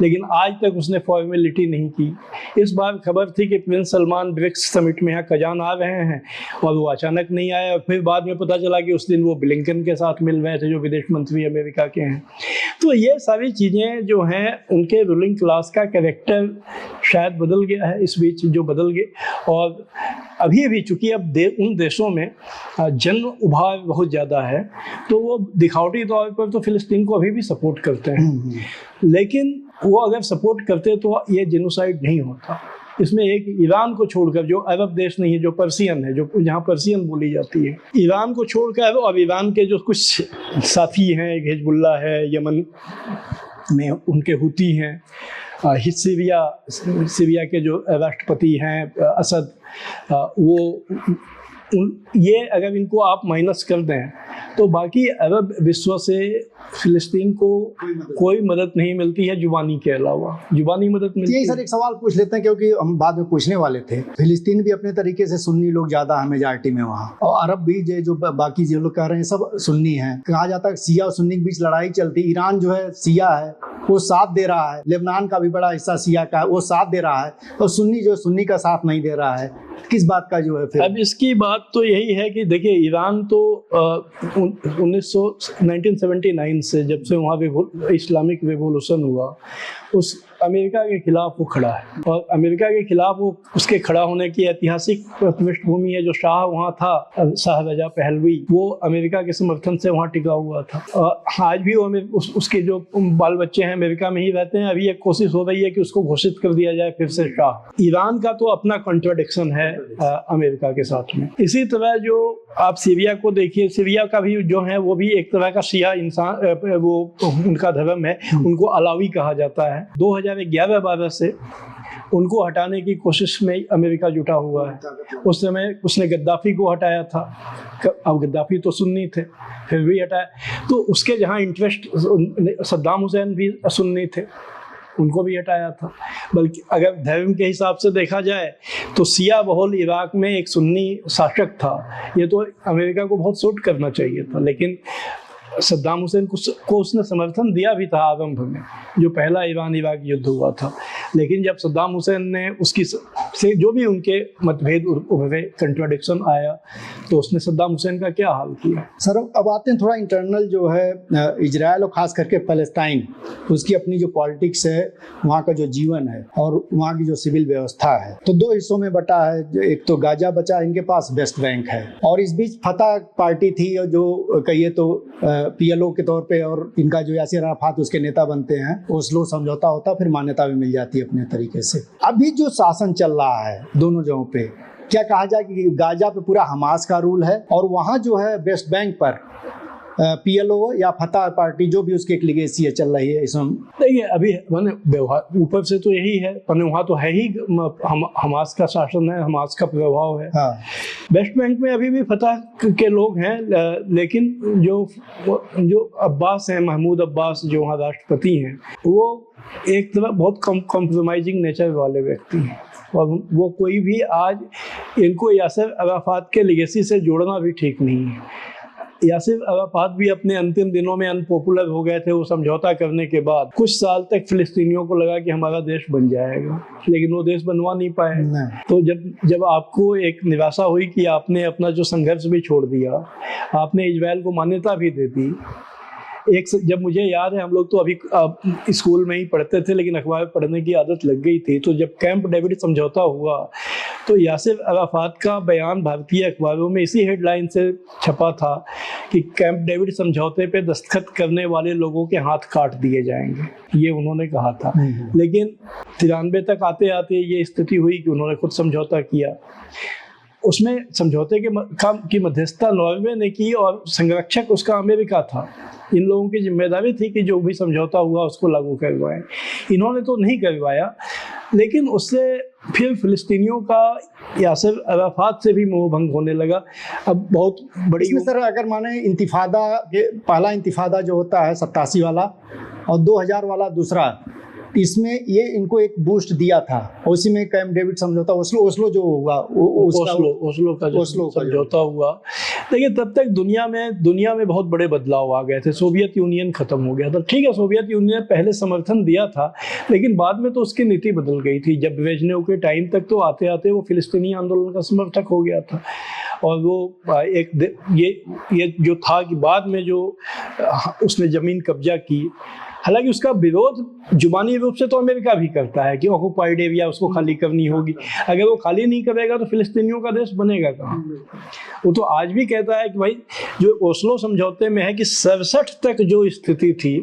लेकिन आज तक उसने फॉर्मेलिटी नहीं की। इस बार खबर थी कि प्रिंस सलमान ब्रिक्स समिट में यहाँ कजान आ रहे हैं, और वो अचानक नहीं आए, और फिर बाद में पता चला कि उस दिन वो ब्लिंकन के साथ मिल रहे थे, जो विदेश मंत्री अमेरिका के हैं। तो ये सारी चीज़ें जो हैं, उनके रूलिंग क्लास का कैरेक्टर शायद बदल गया है इस बीच, जो बदल गए। और अभी भी चूंकि अब उन देशों में जन उभार बहुत ज़्यादा है, तो वो दिखावटी तौर पर तो फिलिस्तीन को अभी भी सपोर्ट करते हैं, लेकिन वो अगर सपोर्ट करते तो ये जेनोसाइड नहीं होता। इसमें एक ईरान को छोड़कर, जो अरब देश नहीं है, जो पर्सियन है, जो जहाँ पर्सियन बोली जाती है, ईरान को छोड़कर, और ईरान के जो कुछ साथी हैं, हिजबुल्लाह है, यमन में उनके हुती हैं, सीरिया के जो राष्ट्रपति हैं असद, ये अगर इनको आप माइनस कर दें तो बाकी अरब विश्व से फिलिस्तीन को कोई मदद नहीं मिलती है, जुबानी के अलावा। जुबानी मदद मिलती है। यही सर एक सवाल पूछ लेते हैं, क्योंकि हम बाद में पूछने वाले थे। फिलिस्तीन भी अपने तरीके से सुन्नी लोग ज्यादा है मेजॉरिटी में वहाँ, और अरब भी जो बाकी जो लोग कह रहे हैं सब सुन्नी हैं। कहा जाता है सिया और सुन्नी के बीच लड़ाई चलती। ईरान जो है सिया है, वो साथ दे रहा है, लेबनान का भी बड़ा हिस्सा सिया का है, वो साथ दे रहा है, और सुन्नी जो सुन्नी का साथ नहीं दे रहा है। किस बात का जो है फिर? अब इसकी बात तो यही है कि देखिए, ईरान तो 1979 से जब से वहाँ इस्लामिक रिवोल्यूशन हुआ, उस अमेरिका के खिलाफ वो खड़ा है, और अमेरिका के खिलाफ वो उसके खड़ा होने की ऐतिहासिक पृष्ठभूमि है। जो शाह वहाँ था, शाह रजा पहलवी, वो अमेरिका के समर्थन से वहाँ टिका हुआ था। आज भी वो उसके जो बाल बच्चे हैं अमेरिका में ही रहते हैं। अभी एक कोशिश हो रही है कि उसको घोषित कर दिया जाए फिर से शाह। ईरान का तो अपना कॉन्ट्राडिक्शन है अमेरिका के साथ में। इसी तरह जो आप सीरिया को देखिए, सीरिया का भी जो है वो भी एक तरह का शिया इंसान, वो उनका धर्म है, उनको अलावी कहा जाता है। 2011-12 से उनको हटाने की कोशिश में अमेरिका जुटा हुआ है। उस समय उसने गद्दाफी को हटाया था, अब गद्दाफी तो सुन्नी थे, फिर भी हटाया। तो उसके जहाँ इंटरेस्ट, सद्दाम हुसैन भी सुन्नी थे, उनको भी हटाया था। बल्कि अगर धर्म के हिसाब से देखा जाए तो सिया बहुल इराक में एक सुन्नी शासक था। ये तो अमेरिका को बहुत सूट करना चाहिए था, लेकिन सद्दाम हुसैन को उसने समर्थन दिया भी था आरंभ में, जो पहला ईरान इराक युद्ध हुआ था। लेकिन जब सद्दाम हुसैन ने उसकी से जो भी उनके मतभेद उभरे, कंट्राडिक्शन आया, तो उसने सद्दाम हुसैन का क्या हाल किया। सर अब आते हैं थोड़ा इंटरनल जो है इजराइल और खास करके पैलेस्टाइन, उसकी अपनी जो पॉलिटिक्स है, वहाँ का जो जीवन है और वहाँ की जो सिविल व्यवस्था है, तो दो हिस्सों में बटा है। एक तो गाजा बचा इनके पास, वेस्ट बैंक है, और इस बीच फतह पार्टी थी जो कहिए तो PLO के तौर पे, और इनका जो यासिर अराफात उसके नेता बनते हैं। ओस्लो समझौता होता, फिर मान्यता भी मिल जाती है अपने तरीके से। अभी जो शासन चल रहा है दोनों जगहों पे, क्या कहा जाए कि गाजा पे पूरा हमास का रूल है, और वहाँ जो है वेस्ट बैंक पर PLO या फतह पार्टी जो भी उसकी एक लिगेसी है चल रही है। इसमें देखिए अभी मैंने व्यवहार ऊपर से तो यही है, वहाँ तो है ही हमास का शासन है, हमास का प्रभाव है। हाँ। वेस्ट बैंक में अभी भी फतह के लोग हैं, लेकिन जो अब्बास हैं, महमूद अब्बास जो वहाँ राष्ट्रपति हैं, वो एक तरह बहुत कॉम्प्रोमाइजिंग नेचर वाले व्यक्ति हैं, और वो कोई भी आज इनको यासिर अराफात के लिगेसी से जोड़ना भी ठीक नहीं है। यासिर अराफात भी अपने अंतिम दिनों में अनपॉपुलर हो गए थे। वो समझौता करने के बाद कुछ साल तक फिलिस्तीनियों को लगा कि हमारा देश बन जाएगा, लेकिन वो देश बनवा नहीं पाए। तो जब आपको एक निराशा हुई कि आपने अपना जो संघर्ष भी छोड़ दिया, आपने इजराइल को मान्यता भी दे दी। जब मुझे याद है, हम लोग तो अभी स्कूल में ही पढ़ते थे, लेकिन अखबार पढ़ने की आदत लग गई थी। तो जब कैंप डेविड समझौता हुआ, तो यासिर अराफात का बयान भारतीय अखबारों में इसी हेडलाइन से छपा था कि कैंप डेविड समझौते पे दस्तखत करने वाले लोगों के हाथ काट दिए जाएंगे, ये उन्होंने कहा था। लेकिन 93 तक आते आते ये स्थिति हुई कि उन्होंने खुद समझौता किया। उसमें समझौते की मध्यस्थता नॉर्वे ने की, और संरक्षक उसका अमेरिका था। इन लोगों की जिम्मेदारी थी कि जो भी समझौता हुआ उसको लागू करवाएं। इन्होंने तो नहीं करवाया, लेकिन उससे फिर फिलिस्तीनियों का यासिर अराफात से भी मोह भंग होने लगा। अब बहुत बड़ी इसमें सर अगर माने इंतिफादा, पहला इंतिफादा जो होता है 87 वाला और 2000 वाला दूसरा, इसमें ये इनको एक बूस्ट दिया था। उसी में कैंप डेविड समझौता, ओस्लो जो हुआ, ओस्लो का समझौता हुआ। देखिए तब तक दुनिया में बहुत बड़े बदलाव आ गए थे। सोवियत यूनियन खत्म हो गया था। ठीक है, सोवियत यूनियन ने पहले समर्थन दिया था, लेकिन बाद में तो उसकी नीति बदल गई थी। जब ब्रेजनेव के टाइम तक तो आते आते वो फिलिस्तीनी आंदोलन का समर्थक हो गया था। और वो ये जो था कि बाद में जो उसने जमीन कब्जा की, हालांकि उसका विरोध जुबानी रूप से तो अमेरिका भी करता है कि ऑक्युपाइड एरिया उसको खाली करनी होगी। अगर वो खाली नहीं करेगा तो फिलिस्तीनियों का देश बनेगा कहाँ। वो तो आज भी कहता है कि भाई जो ओस्लो समझौते में है कि 67 तक जो स्थिति थी,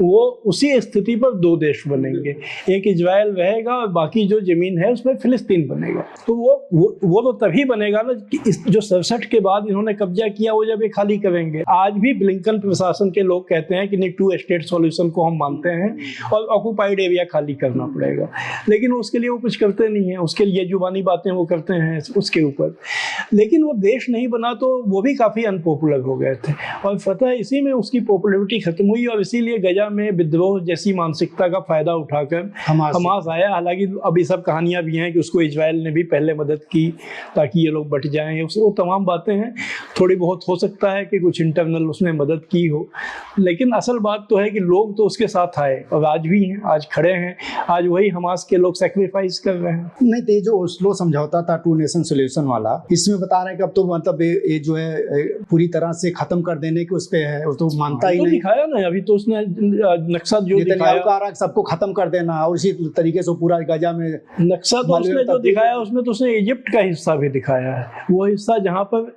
वो उसी स्थिति पर दो देश बनेंगे, एक इजराइल रहेगा और बाकी जो जमीन है उसमें फिलिस्तीन बनेगा। तो वो तो तभी बनेगा ना कि जो 67 के बाद इन्होंने कब्जा किया वो जब ये खाली करेंगे। आज भी ब्लिंकन प्रशासन के लोग कहते हैं कि नहीं, 2 स्टेट सॉल्यूशन को हम मानते हैं और ऑक्युपाइड एरिया खाली करना पड़ेगा, लेकिन उसके लिए वो कुछ करते नहीं है। उसके लिए जुबानी बातें वो करते हैं उसके ऊपर, लेकिन वो देश नहीं बना तो वो भी काफ़ी अनपॉपुलर हो गए थे। और फतह इसी में उसकी पॉपुलैरिटी खत्म हुई, और इसीलिए गजा में विद्रोह जैसी मानसिकता का फायदा उठाकर हमास आया। हालांकि अभी सब कहानियां भी हैं कि उसको इजराइल ने भी पहले मदद की ताकि ये लोग बट जाएं, वो तमाम बातें हैं। थोड़ी बहुत हो सकता है कि कुछ इंटरनल उसने मदद की हो, लेकिन असल बात तो है कि लोग तो उसके साथ आए और आज भी हैं, आज खड़े हैं, आज वही हमास के लोग सेक्रीफाइस कर रहे हैं। नहीं तो ये जो ओस्लो समझौता था 2 नेशन सोल्यूशन वाला, इसमें बता रहे हैं कि अब तो मतलब ये जो है पूरी तरह से खत्म कर देने के उस पे है, वो तो मानता ही तो नहीं। दिखाया ना अभी तो उसने नक्शा जो नेतन्याहू कह रहा है सबको खत्म कर देना और इसी तरीके से पूरा गजा में नक्शा तो उसने जो दिखाया उसमें तो उसने इजिप्ट का हिस्सा भी दिखाया है, वो हिस्सा जहाँ पर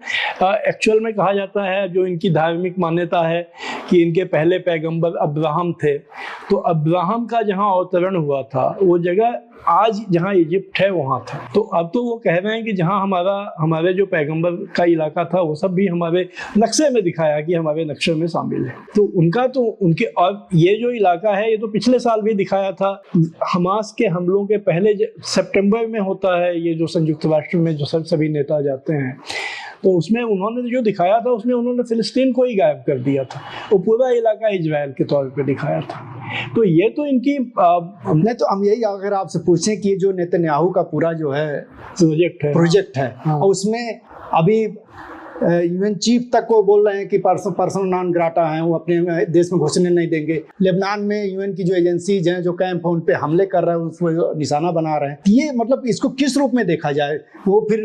एक्चुअल में कहा जाता है, जो इनकी धार्मिक मान्यता है कि इनके पहले पैगंबर अब्राहम थे, तो अब्राहम का जहाँ अवतरण हुआ था वो जगह आज जहाँ इजिप्ट है वहाँ था। तो अब तो वो कह रहे हैं कि जहाँ हमारे जो पैगंबर का इलाका था वो सब भी हमारे नक्शे में दिखाया कि हमारे नक्शे में शामिल है। तो उनके और ये जो इलाका है ये तो पिछले साल भी दिखाया था। हमास के हमलों के पहले सितंबर में होता है ये जो संयुक्त राष्ट्र में जो सभी नेता जाते हैं, तो उसमें उन्होंने जो दिखाया था उसमें उन्होंने फिलिस्तीन को ही गायब कर दिया था, वो पूरा इलाका इजराइल के तौर पे दिखाया था। तो ये तो इनकी नहीं तो हम यही अगर आपसे पूछें कि जो नेतन्याहू का पूरा जो है प्रोजेक्ट है हाँ। और उसमें अभी यूएन चीफ तक को बोल रहे हैं कि पर्सन नॉन ग्राटा हैं, वो अपने देश में घुसने नहीं देंगे। लेबनान में यूएन की जो एजेंसीज हैं जो कैंप है उन पे हमले कर रहे हैं, उसको निशाना बना रहे हैं। ये मतलब इसको किस रूप में देखा जाए? वो फिर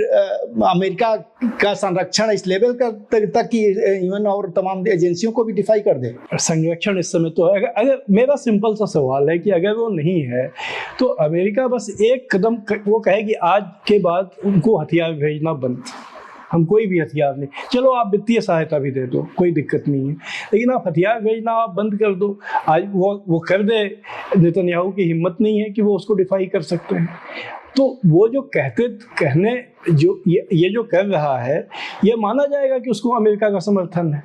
अमेरिका का संरक्षण इस लेवल तक कि यूएन और तमाम एजेंसियों को भी डिफाई कर दे? संरक्षण इस समय तो अगर मेरा सिंपल सा सवाल है कि अगर वो नहीं है तो अमेरिका बस एक कदम वो कहे कि आज के बाद उनको हथियार भेजना बंद, हम कोई भी हथियार नहीं, चलो आप वित्तीय सहायता भी दे दो, कोई दिक्कत नहीं है, लेकिन आप हथियार भेजना आप बंद कर दो। आज वो कर दे, नेतन्याहू की हिम्मत नहीं है कि वो उसको डिफाई कर सकते हैं। तो वो जो कहने जो ये जो कर रहा है ये माना जाएगा कि उसको अमेरिका का समर्थन है।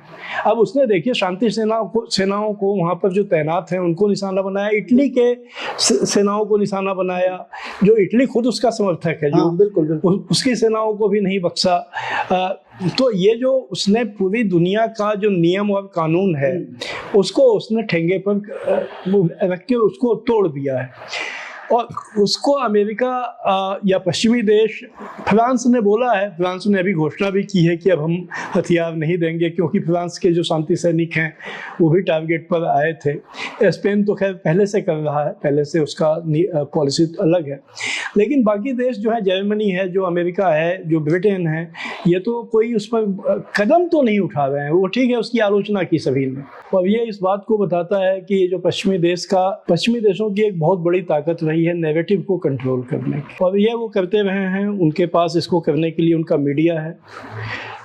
अब उसने देखिए शांति सेनाओं को वहाँ पर जो तैनात हैं उनको निशाना बनाया, इटली के सेनाओं को निशाना बनाया, जो इटली खुद उसका समर्थक है, जो बिल्कुल उसकी सेनाओं को भी नहीं बख्शा। तो ये जो उसने पूरी दुनिया का जो नियम और कानून है उसको उसने ठेंगे पर रख के उसको तोड़ दिया है। और उसको अमेरिका या पश्चिमी देश, फ्रांस ने बोला है, फ्रांस ने अभी घोषणा भी की है कि अब हम हथियार नहीं देंगे, क्योंकि फ्रांस के जो शांति सैनिक हैं वो भी टारगेट पर आए थे। स्पेन तो खैर पहले से कर रहा है, पहले से उसका पॉलिसी अलग है, लेकिन बाकी देश जो है, जर्मनी है, जो अमेरिका है, जो ब्रिटेन है, ये तो कोई उस पर कदम तो नहीं उठा रहे हैं। वो ठीक है, उसकी आलोचना की सभी ने, और ये इस बात को बताता है कि ये जो पश्चिमी देशों की एक बहुत बड़ी ताकत रही है नैरेटिव को कंट्रोल करने की, और ये वो करते रहे हैं। उनके पास इसको करने के लिए उनका मीडिया है,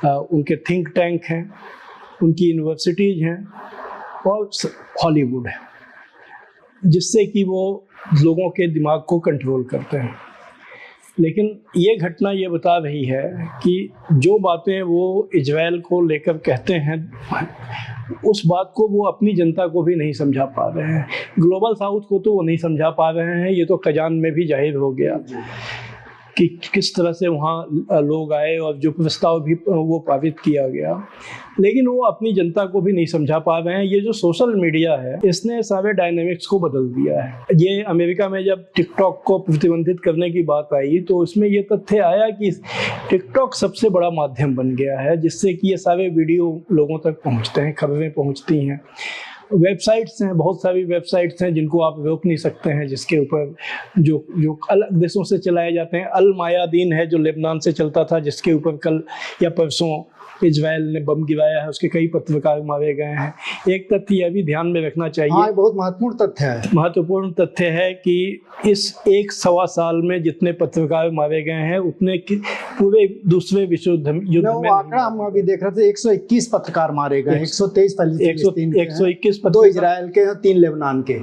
उनके थिंक टैंक हैं, उनकी यूनिवर्सिटीज हैं और हॉलीवुड है, जिससे कि वो लोगों के दिमाग को कंट्रोल करते हैं। लेकिन ये घटना ये बता रही है कि जो बातें वो इजराइल को लेकर कहते हैं उस बात को वो अपनी जनता को भी नहीं समझा पा रहे हैं, ग्लोबल साउथ को तो वो नहीं समझा पा रहे हैं। ये तो खजान में भी जाहिर हो गया कि किस तरह से वहाँ लोग आए और जो प्रस्ताव भी वो पारित किया गया, लेकिन वो अपनी जनता को भी नहीं समझा पा रहे हैं। ये जो सोशल मीडिया है इसने सारे डायनेमिक्स को बदल दिया है। ये अमेरिका में जब टिकटॉक को प्रतिबंधित करने की बात आई तो इसमें ये तथ्य आया कि टिकटॉक सबसे बड़ा माध्यम बन गया है जिससे कि ये सारे वीडियो लोगों तक पहुँचते हैं, खबरें पहुँचती हैं। वेबसाइट्स हैं, बहुत सारी वेबसाइट्स हैं जिनको आप रोक नहीं सकते हैं, जिसके ऊपर जो अलग देशों से चलाए जाते हैं। अल मायादीन है जो लेबनान से चलता था, जिसके ऊपर कल या परसों इजराइल ने बम गिराया है, उसके कई पत्रकार मारे गए हैं। एक तथ्य यह भी ध्यान में रखना चाहिए, हाँ, बहुत महत्वपूर्ण तथ्य है कि इस 1-1.25 साल में जितने पत्रकार मारे गए हैं उतने पूरे दूसरे विश्व युद्ध में आंकड़ा हम अभी देख रहे थे, 121 पत्रकार मारे गए, 121 2 इजराइल के 3 लेबनान के,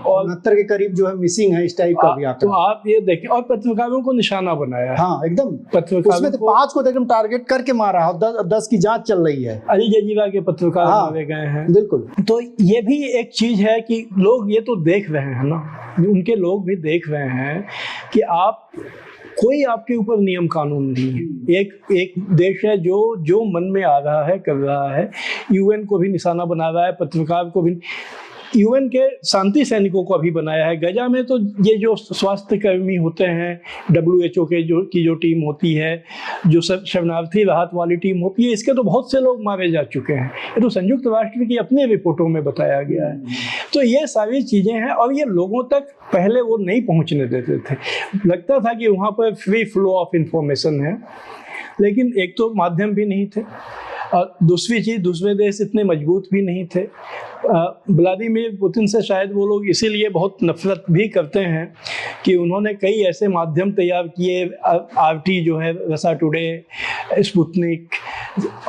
और 69 के करीब जो है मिसिंग है, इस टाइप का भी आंकड़ा। तो आप ये देखें, और पत्रकारों को निशाना बनाया। हाँ एकदम, उसमें तो 5 को एकदम टारगेट करके मारा और 10 की जांच चल रही है। अल जजीरा के पत्रकार मारे गए हैं। बिल्कुल। तो ये भी एक चीज है कि लोग ये तो देख रहे हैं ना, उनके लोग भी देख रहे हैं कि आप कोई आपके ऊपर नियम कानून नहीं है। एक देश है जो मन में आ रहा है कर रहा है, यूएन को भी निशाना बना रहा है, पत्रकार को भी। यूएन के शांति सैनिकों को अभी बनाया है। गजा में तो ये जो स्वास्थ्य कर्मी होते हैं, WHO के जो टीम होती है, जो शरणार्थी राहत वाली टीम होती है, इसके तो बहुत से लोग मारे जा चुके हैं। ये तो संयुक्त राष्ट्र की अपनी रिपोर्टों में बताया गया है। तो ये सारी चीज़ें हैं और ये लोगों तक पहले वो नहीं पहुंचने देते थे। लगता था कि वहाँ पर फ्री फ्लो ऑफ इंफॉर्मेशन है, लेकिन एक तो माध्यम भी नहीं थे और दूसरी चीज़, दूसरे देश इतने मजबूत भी नहीं थे। व्लादिमीर पुतिन से शायद वो लोग इसीलिए बहुत नफरत भी करते हैं कि उन्होंने कई ऐसे माध्यम तैयार किए, RT जो है, रसा टुडे, स्पुतनिक,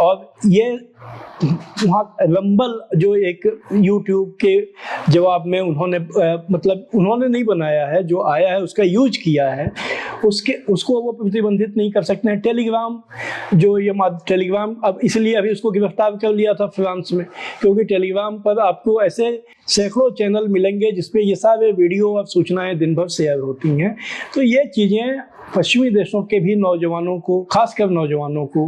और ये वहाँ रंबल जो एक YouTube के जवाब में उन्होंने मतलब उन्होंने नहीं बनाया है, जो आया है उसका यूज किया है, उसको वो प्रतिबंधित नहीं कर सकते हैं। टेलीग्राम जो ये टेलीग्राम अब इसलिए अभी उसको गिरफ्तार कर लिया था फ्रांस में, क्योंकि टेलीग्राम पर आपको ऐसे सैकड़ों चैनल मिलेंगे जिसपे ये सारे वीडियो और सूचनाएं दिन भर शेयर होती हैं। तो ये चीज़ें पश्चिमी देशों के भी नौजवानों को, खासकर नौजवानों को,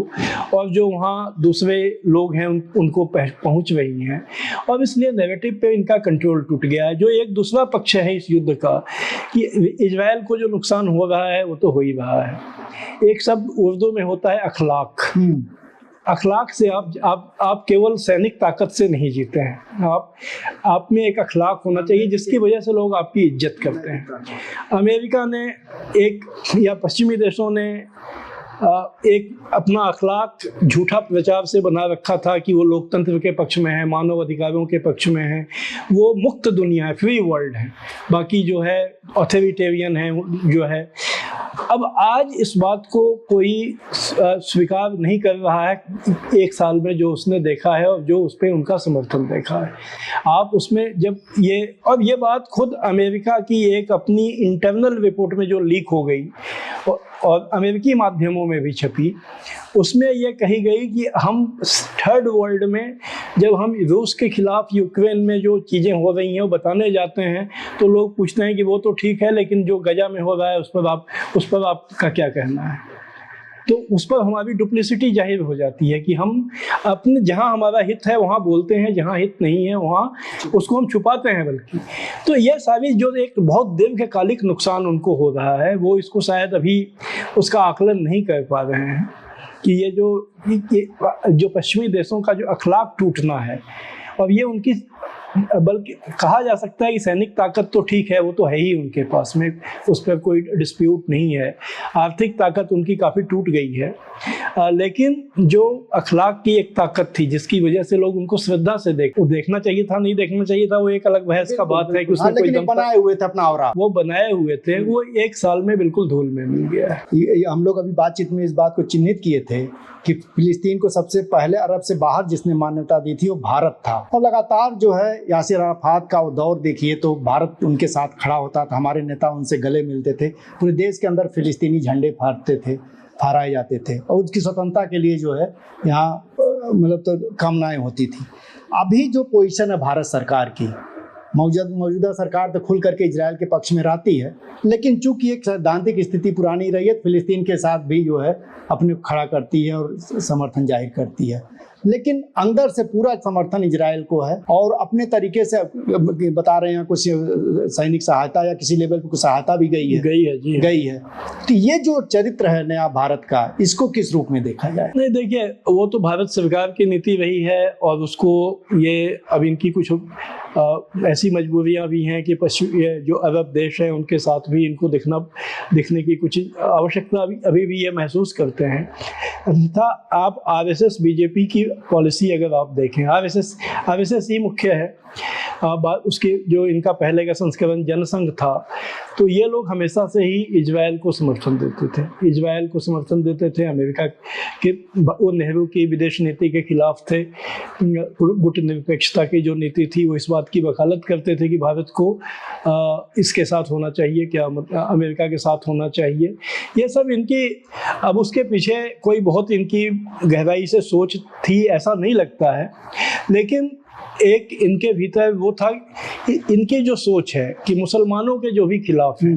और जो वहाँ दूसरे लोग हैं उनको पहुँच रही हैं, और इसलिए नैरेटिव पे इनका कंट्रोल टूट गया है। जो एक दूसरा पक्ष है इस युद्ध का कि इजराइल को जो नुकसान हो रहा है वो तो हो ही रहा है। एक शब्द उर्दू में होता है अखलाक। अखलाक से आप केवल सैनिक ताकत से नहीं जीते हैं, आप में एक अखलाक होना चाहिए जिसकी वजह से लोग आपकी इज्जत करते हैं। अमेरिका ने या पश्चिमी देशों ने एक अपना अखलाक झूठा प्रचार से बना रखा था कि वो लोकतंत्र के पक्ष में है, मानव अधिकारों के पक्ष में है, वो मुक्त दुनिया है, फ्री वर्ल्ड है, बाकी जो है ऑथोरिटेरियन है जो है। अब आज इस बात को कोई स्वीकार नहीं कर रहा है, एक साल में जो उसने देखा है और जो उस पर उनका समर्थन देखा है। आप उसमें जब ये बात खुद अमेरिका की एक अपनी इंटरनल रिपोर्ट में जो लीक हो गई और अमेरिकी माध्यमों में भी छपी, उसमें यह कही गई कि हम थर्ड वर्ल्ड में जब हम रूस के खिलाफ यूक्रेन में जो चीज़ें हो रही हैं वो बताने जाते हैं तो लोग पूछते हैं कि वो तो ठीक है, लेकिन जो गजा में हो रहा है उस पर आपका क्या कहना है। तो उस पर हमारी डुप्लिसिटी जाहिर हो जाती है कि हम अपने जहाँ हमारा हित है वहाँ बोलते हैं, जहाँ हित नहीं है वहाँ उसको हम छुपाते हैं बल्कि। तो ये सारी जो एक बहुत दीर्घकालिक नुकसान उनको हो रहा है, वो इसको शायद अभी उसका आकलन नहीं कर पा रहे हैं कि ये जो पश्चिमी देशों का जो अखलाक टूटना है, और ये उनकी, बल्कि कहा जा सकता है कि सैनिक ताकत तो ठीक है, वो तो है ही उनके पास में, उस पर कोई डिस्प्यूट नहीं है। आर्थिक ताकत उनकी काफ़ी टूट गई है, लेकिन जो अखलाक की एक ताकत थी जिसकी वजह से लोग उनको श्रद्धा से देखना चाहिए था, नहीं देखना चाहिए था, वो एक अलग बहस का बात है कि उसने कोई दम बनाए हुए थे अपना और वो बनाए हुए थे, वो एक साल में बिल्कुल धूल में मिल गया है। हम लोग अभी बातचीत में इस बात को चिन्हित किए थे कि फिलिस्तीन को सबसे पहले अरब से बाहर जिसने मान्यता दी थी वो भारत था, और लगातार जो है यासिर अराफात का वो दौर देखिए तो भारत उनके साथ खड़ा होता था, हमारे नेता उनसे गले मिलते थे, पूरे देश के अंदर फिलिस्तीनी झंडे फहराए जाते थे और उसकी स्वतंत्रता के लिए जो है यहाँ मतलब तो कामनाएं होती थी। अभी जो पोजीशन है भारत सरकार की, मौजूदा सरकार तो खुल करके इजराइल के पक्ष में रहती है, लेकिन चूंकि एक सैद्धांतिक स्थिति पुरानी रही है, फिलिस्तीन के साथ भी जो है अपने खड़ा करती है और समर्थन जाहिर करती है, लेकिन अंदर से पूरा समर्थन इजराइल को है और अपने तरीके से बता रहे हैं कुछ सैनिक सहायता या किसी लेवल पर कुछ सहायता भी गई है। तो ये जो चरित्र है नया भारत का, इसको किस रूप में देखा जाए? नहीं, देखिए, वो तो भारत सरकार की नीति रही है और उसको ये अब इनकी कुछ ऐसी मजबूरियां भी हैं कि जो अरब देश हैं उनके साथ भी इनको दिखने की कुछ आवश्यकता अभी भी ये महसूस करते हैं। अन्यथा आप RSS बीजेपी की पॉलिसी अगर आप देखें, RSS ही मुख्य है, उसके जो इनका पहले का संस्करण जनसंघ था, तो ये लोग हमेशा से ही इजराइल को समर्थन देते थे। अमेरिका के वो नेहरू की विदेश नीति के खिलाफ थे, गुट निरपेक्षता की जो नीति थी वो इस बात की वकालत करते थे कि भारत को इसके साथ होना चाहिए, क्या अमेरिका के साथ होना चाहिए। ये सब इनकी, अब उसके पीछे कोई बहुत इनकी गहराई से सोच थी ऐसा नहीं लगता है, लेकिन एक इनके भीतर वो था, इनकी जो सोच है कि मुसलमानों के जो भी खिलाफ हैं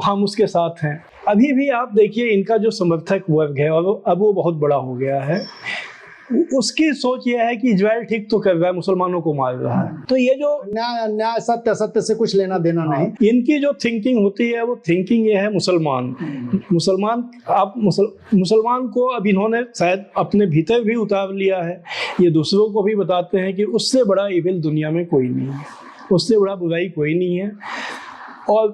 हम उसके साथ हैं। अभी भी आप देखिए इनका जो समर्थक वर्ग है और अब वो बहुत बड़ा हो गया है। उसकी सोच ये है कि इजराइल ठीक तो कर रहा है, मुसलमानों को मार रहा है। तो ये जो न्याय न्याय सत्य सत्य से कुछ लेना देना नहीं। इनकी जो थिंकिंग होती है वो थिंकिंग ये है मुसलमान को अब इन्होंने शायद अपने भीतर भी उतार लिया है। ये दूसरों को भी बताते हैं कि उससे बड़ा इविल दुनिया में कोई नहीं है, उससे बड़ा बुराई कोई नहीं है। और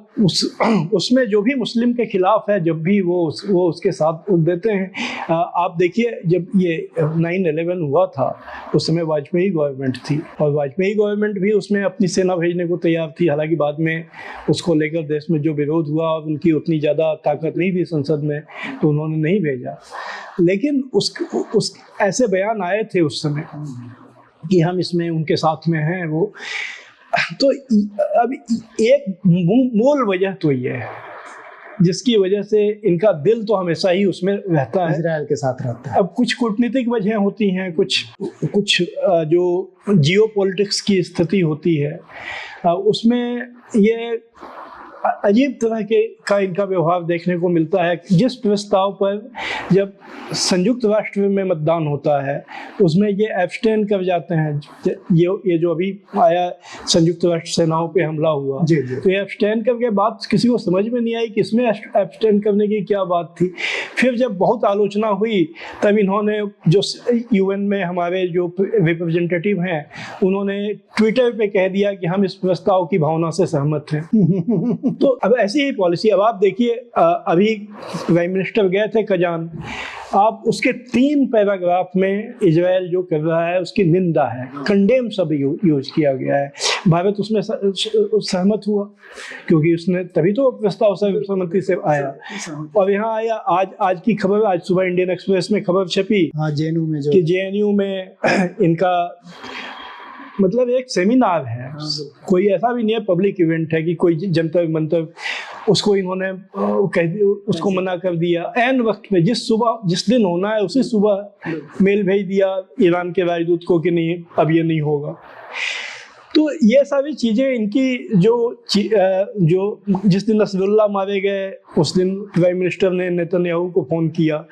उसमें जो भी मुस्लिम के खिलाफ है, जब भी वो उसके साथ देते हैं। आप देखिए, जब ये 9/11 हुआ था उस समय वाजपेयी गवर्नमेंट थी, और वाजपेयी गवर्नमेंट भी उसमें अपनी सेना भेजने को तैयार थी। हालांकि बाद में उसको लेकर देश में जो विरोध हुआ और उनकी उतनी ज़्यादा ताकत नहीं थी संसद में, तो उन्होंने नहीं भेजा। लेकिन उस ऐसे बयान आए थे उस समय कि हम इसमें उनके साथ में हैं। वो तो अब एक मूल वजह तो ये है जिसकी वजह से इनका दिल तो हमेशा ही उसमें रहता है, इजराइल के साथ रहता है। अब कुछ कूटनीतिक वजह होती हैं, कुछ जो जियोपॉलिटिक्स की स्थिति होती है, उसमें ये अजीब तरह का इनका व्यवहार देखने को मिलता है। जिस प्रस्ताव पर जब संयुक्त राष्ट्र में मतदान होता है उसमें ये एब्सटेन कर जाते हैं। ये जो अभी आया संयुक्त राष्ट्र सेनाओं पे हमला हुआ, जी जी। तो ये एब्सटेन करके बात किसी को समझ में नहीं आई कि इसमें एब्सटेन करने की क्या बात थी। फिर जब बहुत आलोचना हुई तब इन्होंने, जो UN में हमारे जो रिप्रेजेंटेटिव हैं, उन्होंने ट्विटर पे कह दिया कि हम इस प्रस्ताव की भावना से सहमत हैं। तो अब ऐसी ही पॉलिसी, अब आप देखिए, अभी प्राइम मिनिस्टर गए थे कजान, आप उसके 3 पैराग्राफ में इजराइल जो कर रहा है उसकी निंदा है, कंडेम शब्द यूज किया गया है। भारत उसमें सहमत हुआ क्योंकि उसने तभी तो प्रस्ताव सर्वसम्मति से आया। और यहाँ आया, आज की खबर, आज सुबह इंडियन एक्सप्रेस में खबर छपी, JNU में कि JNU में इनका मतलब एक सेमिनार है, कोई ऐसा भी नहीं है पब्लिक इवेंट है कि कोई जंतर मंतर, उसको इन्होंने उसको मना कर दिया। ऐन वक्त में जिस दिन होना है उसी सुबह मेल भेज दिया ईरान के राजदूत को कि नहीं, अब ये नहीं होगा। तो ये सारी चीज़ें इनकी जो जिस दिन नसरुल्लाह मारे गए उस दिन प्राइम मिनिस्टर ने नेतन्याहू को फ़ोन किया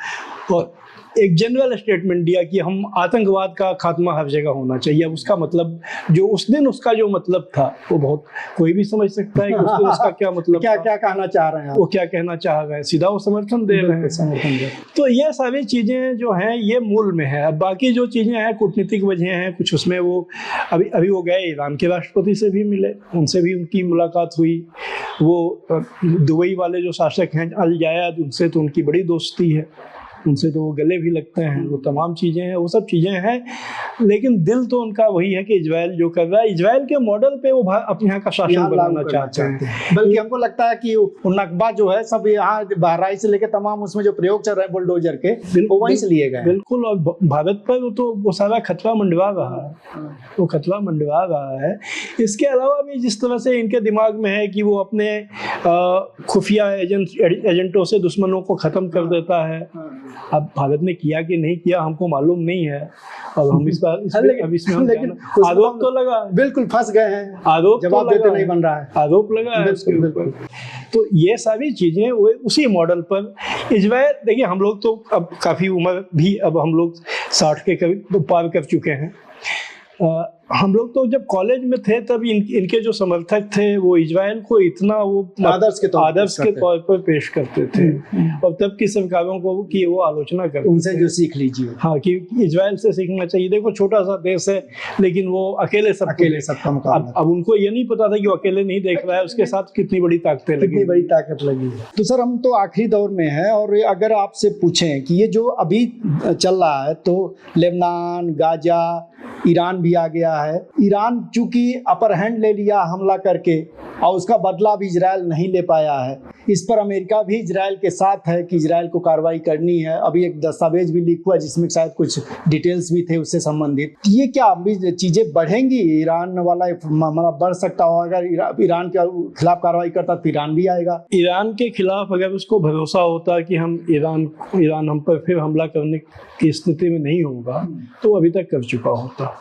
और एक जनरल स्टेटमेंट दिया कि हम आतंकवाद का खात्मा हर जगह होना चाहिए। अब उसका मतलब, जो उस दिन उसका जो मतलब था, वो बहुत कोई भी समझ सकता है कि उस दिन उसका क्या मतलब, क्या कहना चाह रहे हैं, वो क्या कहना चाह रहे हैं, सीधा वो समर्थन दे रहे हैं। तो ये सारी चीजें जो हैं ये मूल में है। अब बाकी जो चीजें हैं कूटनीतिक वजह हैं कुछ, उसमें वो अभी वो गए ईरान के राष्ट्रपति से भी मिले, उनसे भी उनकी मुलाकात हुई। वो दुबई वाले जो शासक हैं अल जायद, उनसे तो उनकी बड़ी दोस्ती है, उनसे तो वो गले भी लगते हैं। वो तमाम चीज़ें हैं, वो सब चीज़ें हैं, लेकिन दिल तो उनका वही है कि इजराइल जो कर रहा है, इजराइल के मॉडल पे वो अपने यहाँ का शासन बनाना चाहते हैं। बल्कि हमको लगता है कि नकबा जो है सब यहाँ बहराइच से लेकर तमाम उसमें जो प्रयोग चल रहे हैं बुलडोजर के, वो वहीं से लिए गए। बिल्कुल, और भारत पर तो वो सारा खतरा मंडरा रहा है, वो खतरा मंडरा रहा है। इसके अलावा भी जिस तरह से इनके दिमाग में है कि वो अपने खुफिया एजेंटों से दुश्मनों को ख़त्म कर देता है। अब भारत ने किया कि नहीं किया हमको मालूम नहीं है, और हम लेकिन आरोप तो लगा, बिल्कुल फंस गए हैं, आरोप जवाब तो देते नहीं बन रहा है, आरोप लगा है उसके ऊपर। तो ये सारी चीजें वो उसी मॉडल पर इजराइल, देखिए हम लोग तो अब काफी उम्र भी, अब हम लोग 60 के पार कर चुके हैं। हम लोग तो जब कॉलेज में थे तब इनके जो समर्थक थे वो इजराइल को इतना वो आदर्श के तौर पर पेश करते थे, और तब की सरकारों को की वो आलोचना करते उनसे जो सीख लीजिए, हाँ, कि इजराइल से सीखना चाहिए। देखो छोटा सा देश है लेकिन वो अकेले सबका मुकाबला। अब उनको ये नहीं पता था कि वो अकेले नहीं देख रहा है, उसके साथ कितनी बड़ी ताकत लगी है। तो सर हम तो आखिरी दौर में है, और अगर आपसे पूछें कि ये जो अभी चल रहा है, तो लेबनान, गाजा, ईरान भी आ गया है। ईरान चूंकि अपर हैंड ले लिया हमला करके, और उसका बदला भी इजराइल नहीं ले पाया है। इस पर अमेरिका भी इजराइल के साथ है कि इजराइल को कार्रवाई करनी है। अभी एक दस्तावेज भी लीक हुआ जिसमें शायद कुछ डिटेल्स भी थे उससे संबंधित। ये क्या अभी चीजें बढ़ेंगी? ईरान वाला हमारा बढ़ सकता हो, अगर ईरान के खिलाफ कार्रवाई करता तो ईरान भी आएगा। ईरान के खिलाफ अगर उसको भरोसा होता कि हम ईरान हम पर फिर हमला करने की स्थिति में नहीं होगा तो अभी तक कर चुका होता।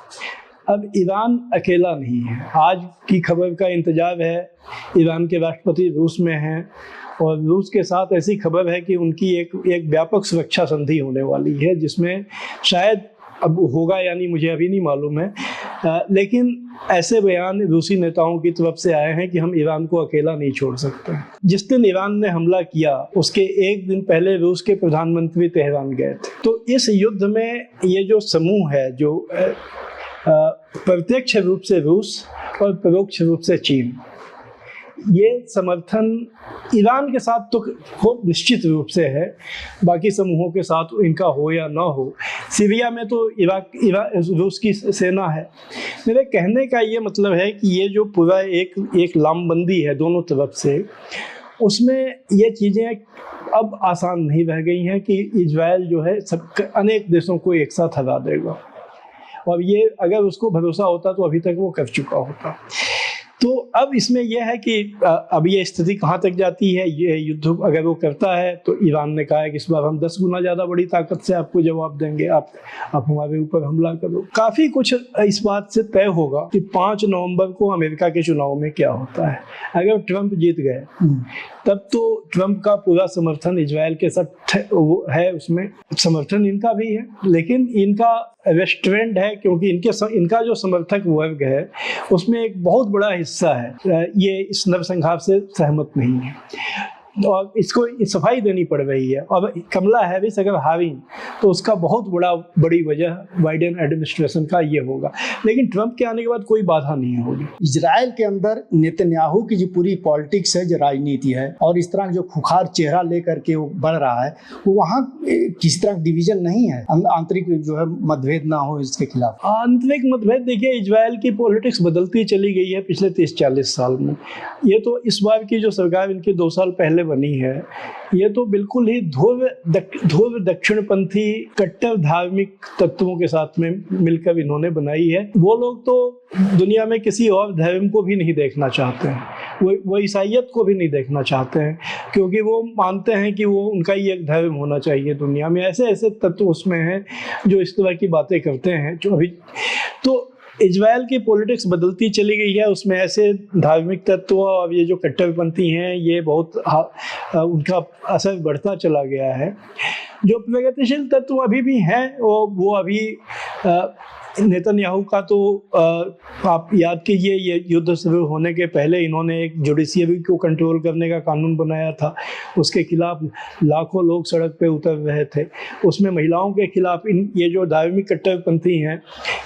अब ईरान अकेला नहीं है, आज की खबर का इंतजार है। ईरान के राष्ट्रपति रूस में हैं, और रूस के साथ ऐसी खबर है कि उनकी एक व्यापक सुरक्षा संधि होने वाली है, जिसमें शायद अब होगा या नहीं मुझे अभी नहीं मालूम है, लेकिन ऐसे बयान रूसी नेताओं की तरफ से आए हैं कि हम ईरान को अकेला नहीं छोड़ सकते। जिस दिन ईरान ने हमला किया उसके एक दिन पहले रूस के प्रधानमंत्री तेहरान गए थे। तो इस युद्ध में ये जो समूह है, जो प्रत्यक्ष रूप से रूस और परोक्ष रूप से चीन, ये समर्थन ईरान के साथ तो खूब निश्चित रूप से है, बाकी समूहों के साथ इनका हो या ना हो। सीरिया में तो रूस की सेना है। मेरे कहने का ये मतलब है कि ये जो पूरा एक लामबंदी है दोनों तरफ से, उसमें ये चीज़ें अब आसान नहीं रह गई हैं कि इजराइल जो है सब अनेक देशों को एक साथ हरा देगा, और ये अगर उसको भरोसा होता तो अभी तक वो कर चुका होता। तो अब इसमें यह है कि अब ये स्थिति कहाँ तक जाती है। ये युद्ध अगर वो करता है तो ईरान ने कहा है कि इस बार हम 10 गुना ज़्यादा बड़ी ताकत से आपको जवाब देंगे, आप हमारे ऊपर हमला करो। काफ़ी कुछ इस बात से तय होगा कि 5 नवंबर को अमेरिका के चुनाव में क्या होता है। अगर ट्रंप जीत गए तब तो ट्रंप का पूरा समर्थन इजराइल के साथ है, उसमें समर्थन इनका भी है, लेकिन इनका रेस्टोरेंट है, क्योंकि इनका जो समर्थक वर्ग है उसमें एक बहुत बड़ा हिस्सा है ये इस नरसंहार से सहमत नहीं है, और इसको सफाई देनी पड़ रही है। और कमला हैरिस अगर हारी तो उसका बहुत बड़ी वजह बाइडेन एडमिनिस्ट्रेशन का ये होगा, लेकिन ट्रंप के आने के बाद कोई बाधा नहीं होगी। इजराइल के अंदर नेतन्याहू की जो पूरी पॉलिटिक्स है, जो राजनीति है, और इस तरह जो खुखार चेहरा लेकर के वो बढ़ रहा है, वो वहाँ किसी तरह डिवीजन नहीं है, आंतरिक जो है मतभेद ना हो इसके खिलाफ। आंतरिक मतभेद देखिए, इजराइल की पॉलिटिक्स बदलती चली गई है पिछले 30-40 साल में। ये तो इस बार की जो सरकार इनके 2 साल पहले बनी है, ये तो बिल्कुल ही ध्रुव दक्षिणपंथी कट्टर धार्मिक तत्वों के साथ में मिलकर इन्होंने बनाई है। वो लोग तो दुनिया में किसी और धर्म को भी नहीं देखना चाहते हैं, वो ईसाइयत को भी नहीं देखना चाहते हैं, क्योंकि वो मानते हैं कि वो उनका ही एक धर्म होना चाहिए दुनिया में। ऐसे ऐसे तत्व उसमें हैं जो इस तरह की बातें करते हैं। जो अभी तो इजराइल की पॉलिटिक्स बदलती चली गई है, उसमें ऐसे धार्मिक तत्व और ये जो कट्टरपंथी हैं ये बहुत उनका असर बढ़ता चला गया है। जो प्रगतिशील तत्व अभी भी हैं वो अभी नेतन्याहू का तो आप याद कीजिए, ये युद्ध शुरू होने के पहले इन्होंने एक जुडिशियरी को कंट्रोल करने का कानून बनाया था, उसके खिलाफ लाखों लोग सड़क पे उतर रहे थे। उसमें महिलाओं के खिलाफ ये जो धार्मिक कट्टरपंथी हैं,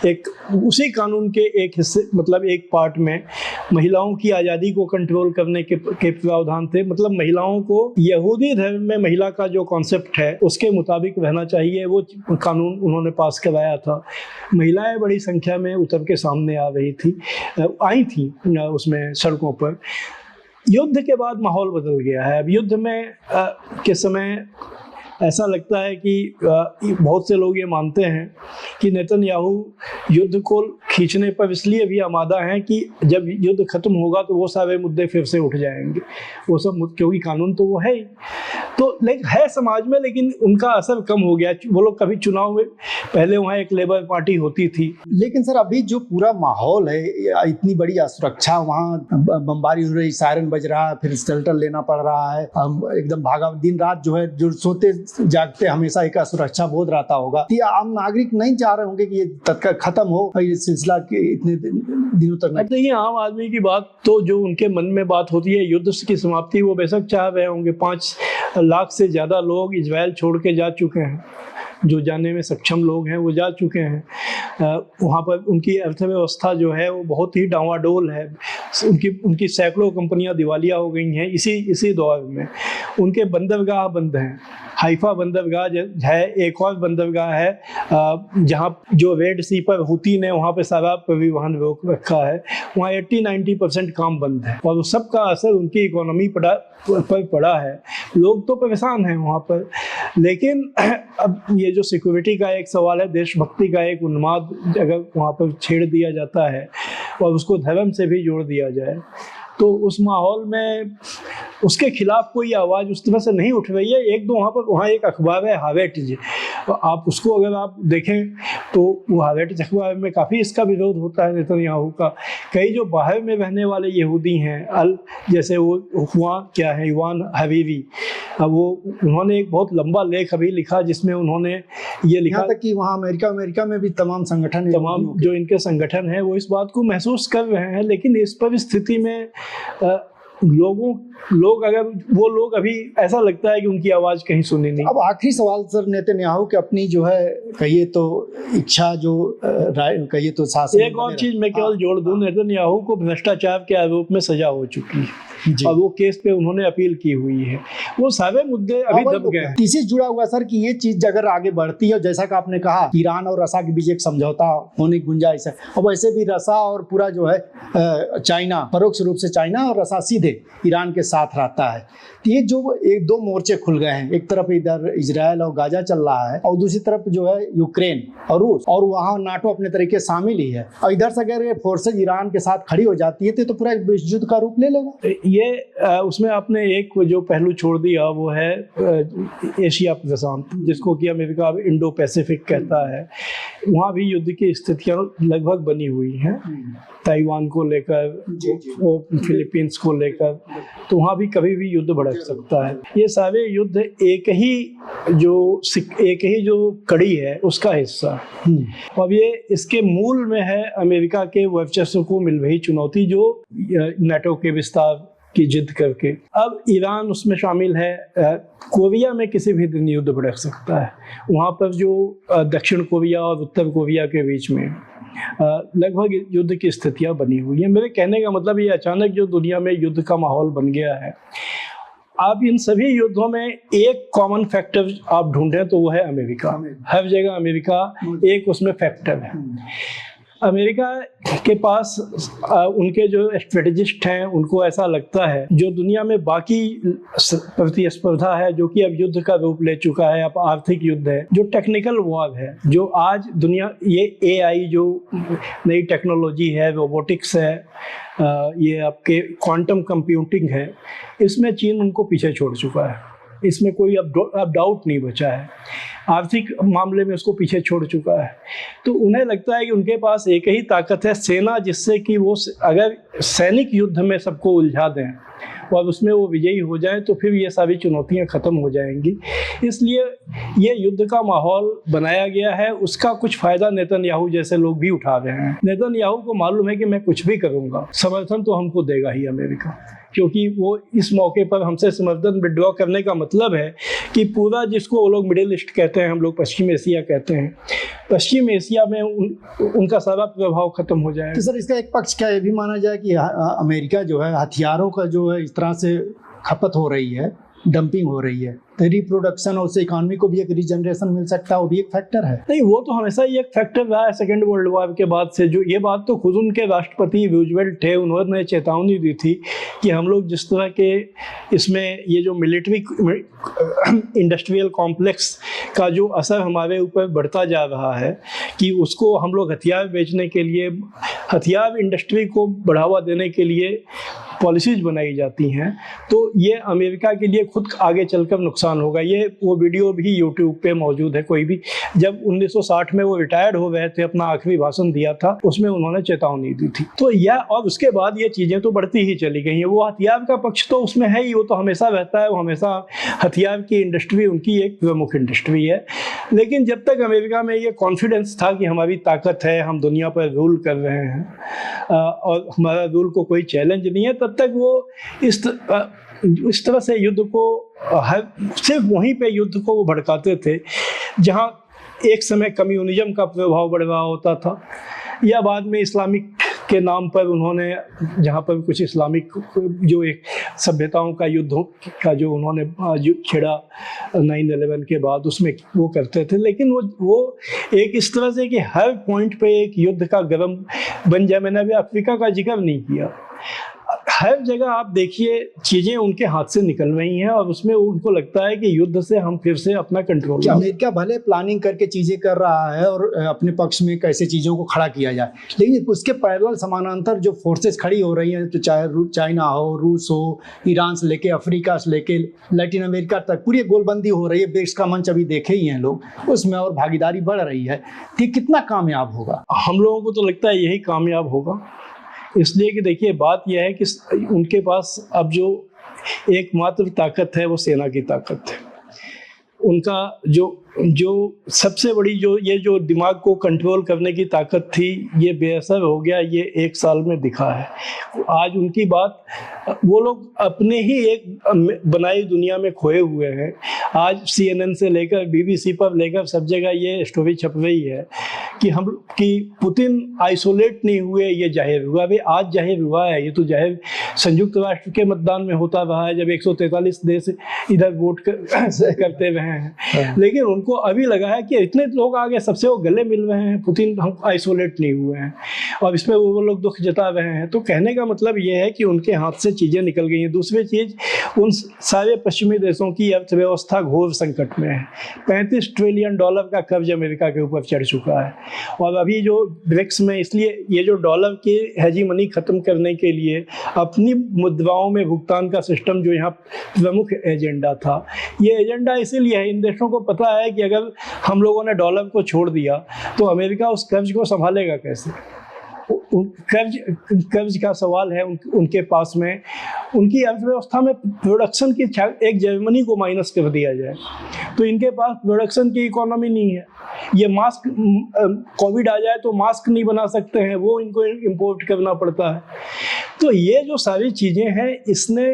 एक उसी कानून के एक हिस्से, मतलब एक पार्ट में महिलाओं की आज़ादी को कंट्रोल करने के प्रावधान थे। मतलब महिलाओं को यहूदी धर्म में महिला का जो कॉन्सेप्ट है उसके मुताबिक रहना चाहिए, वो कानून उन्होंने पास कराया था। महिलाएं बड़ी संख्या में उतर के सामने आई थी उसमें सड़कों पर। युद्ध के बाद माहौल बदल गया है। अब युद्ध में के समय ऐसा लगता है कि बहुत से लोग ये मानते हैं कि नेतन्याहू युद्ध को खींचने पर इसलिए भी आमादा हैं कि जब युद्ध खत्म होगा तो वो सारे मुद्दे फिर से उठ जाएंगे, वो सब, क्योंकि कानून तो वो है ही। तो है समाज में, लेकिन उनका असर कम हो गया। वो लोग कभी चुनाव में, पहले वहाँ एक लेबर पार्टी होती थी, लेकिन सर अभी जो पूरा माहौल है, इतनी बड़ी असुरक्षा, वहाँ बमबारी हो रही, सायरन बज रहा है, फिर शेल्टर लेना पड़ रहा है, एकदम भागा, दिन रात जो है, जो सोते जागते हमेशा एक असुरक्षा बोध रहता होगा। ये आम नागरिक नहीं चाह रहे होंगे कि ये तत्काल खत्म हो, ये सिलसिला इतने दिनों तक। अब देखिए, आम आदमी की बात तो जो उनके मन में बात होती है युद्ध की समाप्ति, वो बेशक चाह रहे होंगे। 5 लाख से ज़्यादा लोग इजराइल छोड़ के जा चुके हैं, जो जाने में सक्षम लोग हैं वो जा चुके हैं। वहाँ पर उनकी अर्थव्यवस्था जो है वो बहुत ही डावाडोल है। उनकी सैकड़ों कंपनियां दिवालिया हो गई हैं इसी दौर में। उनके बंदरगाह बंद हैं। हाइफा बंदरगाह है, एक और बंदरगाह है जहाँ जो रेड सी पर हुती ने वहाँ पे सारा परिवहन रोक रखा है। वहाँ 80-90% काम बंद है, और सब का असर उनकी इकोनॉमी पर पड़ा है। लोग तो परेशान हैं वहाँ पर। लेकिन अब ये जो सिक्योरिटी का एक सवाल है, देशभक्ति का एक उन्माद अगर वहाँ पर छेड़ दिया जाता है और उसको धर्म से भी जोड़ दिया जाए, तो उस माहौल में उसके खिलाफ कोई आवाज़ उस तरह से नहीं उठ रही है। एक दो वहाँ एक अखबार है हावेटिज, तो आप उसको अगर आप देखें तो वो हावेटिज अखबार में काफ़ी इसका विरोध होता है नेतन्याहू का। कई जो बाहर में रहने वाले यहूदी हैं, जैसे वो हुआ क्या है, युवान हबीबी, अब वो उन्होंने एक बहुत लंबा लेख अभी लिखा जिसमें उन्होंने ये लिखा यहाँ तक कि वहाँ अमेरिका में भी तमाम संगठन तमाम जो इनके संगठन हैं वो इस बात को महसूस कर रहे हैं, लेकिन इस परिस्थिति में लोग अभी ऐसा लगता है कि उनकी आवाज कहीं सुनी नहीं। अब आखिरी सवाल सर, नेतन्याहू की अपनी जो है कहिए तो इच्छा जो कहिए तो शासन, एक और चीज मैं केवल जोड़ दूं, नेतन्याहू को भ्रष्टाचार के आरोप में सजा हो चुकी है और वो केस पे उन्होंने अपील की हुई है। वो सारे मुद्दे अभी दब गए हैं। इसी से जुड़ा हुआ सर कि ये चीज अगर आगे बढ़ती है, जैसा कि आपने कहा ईरान और रसा के बीच एक समझौता होने की गुंजाइश है, और वैसे भी रसा और पूरा जो है चाइना, परोक्ष रूप से चाइना और रसा सीधे ईरान के साथ रहता है। ये जो एक दो मोर्चे खुल गए हैं, एक तरफ इधर इजराइल और गाजा चल रहा है और दूसरी तरफ जो है यूक्रेन और रूस, और वहाँ नाटो अपने तरीके शामिल ही है, और इधर से अगर ये फोर्सेज ईरान के साथ खड़ी हो जाती है तो पूरा एक विश्व युद्ध का रूप ले लेगा। ये उसमें आपने एक जो पहलू छोड़ दिया वो है एशिया प्रशांत, जिसको कि अमेरिका अब इंडो पैसिफिक कहता है। वहाँ भी युद्ध की स्थितियाँ लगभग बनी हुई हैं, ताइवान को लेकर, वो फिलीपींस को लेकर, तो वहाँ भी कभी भी युद्ध भड़क सकता है। ये सारे युद्ध एक ही जो कड़ी है उसका हिस्सा। अब ये इसके मूल में है अमेरिका के वर्चस्व को मिल रही चुनौती, जो नाटो के विस्तार की जिद करके। अब ईरान उसमें शामिल है। कोरिया में किसी भी दिन युद्ध भड़क सकता है। वहाँ पर जो दक्षिण कोरिया और उत्तर कोरिया के बीच में लगभग युद्ध की स्थितियाँ बनी हुई हैं। मेरे कहने का मतलब ये अचानक जो दुनिया में युद्ध का माहौल बन गया है, आप इन सभी युद्धों में एक कॉमन फैक्टर आप ढूंढें तो वो है अमेरिका। हर जगह अमेरिका एक उसमें फैक्टर है। अमेरिका के पास उनके जो स्ट्रेटेजिस्ट हैं उनको ऐसा लगता है जो दुनिया में बाकी प्रतिस्पर्धा है, जो कि अब युद्ध का रूप ले चुका है, अब आर्थिक युद्ध है, जो टेक्निकल वॉर है, जो आज दुनिया, ये AI जो नई टेक्नोलॉजी है, रोबोटिक्स है, ये आपके क्वांटम कंप्यूटिंग है, इसमें चीन उनको पीछे छोड़ चुका है। इसमें कोई अब डाउट नहीं बचा है। आर्थिक मामले में उसको पीछे छोड़ चुका है। तो उन्हें लगता है कि उनके पास एक ही ताकत है, सेना, जिससे कि वो अगर सैनिक युद्ध में सबको उलझा दें और उसमें वो विजयी हो जाए तो फिर ये सारी चुनौतियां खत्म हो जाएंगी। इसलिए ये युद्ध का माहौल बनाया गया है। उसका कुछ फायदा नेतन्याहू जैसे लोग भी उठा रहे हैं। नेतन्याहू को मालूम है कि मैं कुछ भी करूंगा, समर्थन तो हमको देगा ही अमेरिका, क्योंकि वो इस मौके पर हमसे समर्थन विड्रॉ करने का मतलब है कि पूरा, जिसको वो लोग मिडिल ईस्ट कहते हैं, हम लोग पश्चिम एशिया कहते हैं, पश्चिम एशिया में उनका सारा प्रभाव खत्म हो जाएगा। तो सर इसका एक पक्ष क्या ये भी माना जाए कि अमेरिका जो है हथियारों का जो है इस तरह से खपत हो रही है, डंपिंग हो रही है, तो रिप्रोडक्शन और उससे इकोनॉमी को भी एक रीजनरेशन मिल सकता है, वो भी एक फैक्टर है। नहीं, वो तो हमेशा ही एक फैक्टर रहा है सेकेंड वर्ल्ड वॉर के बाद से। जो ये बात तो खुद उनके राष्ट्रपति रूजवेल्ट थे, उन्होंने चेतावनी दी थी कि हम लोग जिस तरह के इसमें ये जो मिलिट्री इंडस्ट्रियल कॉम्प्लेक्स का जो असर हमारे ऊपर बढ़ता जा रहा है, कि उसको हम लोग हथियार बेचने के लिए, हथियार इंडस्ट्री को बढ़ावा देने के लिए पॉलिसीज बनाई जाती हैं, तो ये अमेरिका के लिए खुद आगे चलकर नुकसान होगा। ये वो वीडियो भी यूट्यूब पे मौजूद है। कोई भी, जब 1960 में वो रिटायर्ड हो गए थे, अपना आखिरी भाषण दिया था, उसमें उन्होंने चेतावनी दी थी। तो यह, और उसके बाद ये चीज़ें तो बढ़ती ही चली गई हैं। वो हथियार का पक्ष तो उसमें है ही, वो तो हमेशा रहता है। वो हमेशा हथियार की इंडस्ट्री उनकी एक प्रमुख इंडस्ट्री है। लेकिन जब तक अमेरिका में ये कॉन्फिडेंस था कि हमारी ताकत है, हम दुनिया पर रूल कर रहे हैं और हमारा रूल को कोई चैलेंज नहीं है, तब तक वो इस तरह से युद्ध को, सिर्फ वहीं पे युद्ध को वो भड़काते थे जहां एक समय कम्युनिज्म का प्रभाव बढ़ रहा होता था, या बाद में इस्लामिक के नाम पर उन्होंने, जहाँ पर कुछ इस्लामिक जो एक सभ्यताओं का युद्धों का जो उन्होंने छेड़ा 9/11 के बाद, उसमें वो करते थे। लेकिन वो एक इस तरह से कि हर पॉइंट पे एक युद्ध का गर्म बन जाए। मैंने अभी अफ्रीका का जिक्र नहीं किया। हर जगह आप देखिए चीजें उनके हाथ से निकल रही हैं और उसमें उनको लगता है कि युद्ध से हम फिर से अपना कंट्रोल। अमेरिका भले प्लानिंग करके चीजें कर रहा है और अपने पक्ष में कैसे चीजों को खड़ा किया जाए, लेकिन उसके पैरेलल समानांतर जो फोर्सेस खड़ी हो रही हैं, तो चाहे चाइना हो, रूस हो, ईरान से लेके अफ्रीका से लेके लैटिन अमेरिका तक पूरी गोलबंदी हो रही है। ब्रिक्स का मंच अभी देखे ही हैं लोग, उसमें और भागीदारी बढ़ रही है। कि कितना कामयाब होगा? हम लोगों को तो लगता है यही कामयाब होगा, इसलिए कि देखिए बात यह है कि उनके पास अब जो एकमात्र ताकत है वो सेना की ताकत है। उनका जो सबसे बड़ी जो दिमाग को कंट्रोल करने की ताकत थी, ये बेअसर हो गया, ये 1 साल में दिखा है। आज उनकी बात, वो लोग अपने ही एक बनाई दुनिया में खोए हुए हैं। आज CNN से लेकर BBC पर लेकर सब जगह ये स्टोरी छप रही है कि पुतिन आइसोलेट नहीं हुए, ये जाहिर हुआ। अभी आज जाहिर हुआ है, ये तो जाहिर संयुक्त राष्ट्र के मतदान में होता रहा है, जब 143 देश इधर वोट करते रहे हैं। लेकिन उनको अभी लगा है कि इतने लोग आगे सबसे वो गले मिल रहे हैं, पुतिन हम आइसोलेट नहीं हुए हैं, और इसमें वो लोग दुख जता रहे हैं। तो कहने का मतलब ये है कि उनके हाथ से चीज़ें निकल गई हैं। दूसरी चीज़, उन सारे पश्चिमी देशों की अर्थव्यवस्था घोर संकट में है। $35 ट्रिलियन का कर्ज अमेरिका के ऊपर चढ़ चुका है। और अभी जो ब्रिक्स में, इसलिए ये जो डॉलर की हेजीमनी खत्म करने के लिए अपनी मुद्राओं में भुगतान का सिस्टम जो यहाँ प्रमुख एजेंडा था, ये एजेंडा इसीलिए है, इन देशों को पता है कि अगर हम लोगों ने डॉलर को छोड़ दिया तो अमेरिका उस कर्ज को संभालेगा कैसे। कर्ज का सवाल है उनके पास में। उनकी अर्थव्यवस्था में प्रोडक्शन की, एक जर्मनी को माइनस कर दिया जाए तो इनके पास प्रोडक्शन की इकोनॉमी नहीं है। ये मास्क, कोविड आ जाए तो मास्क नहीं बना सकते हैं, वो इनको इंपोर्ट करना पड़ता है। तो ये जो सारी चीज़ें हैं, इसने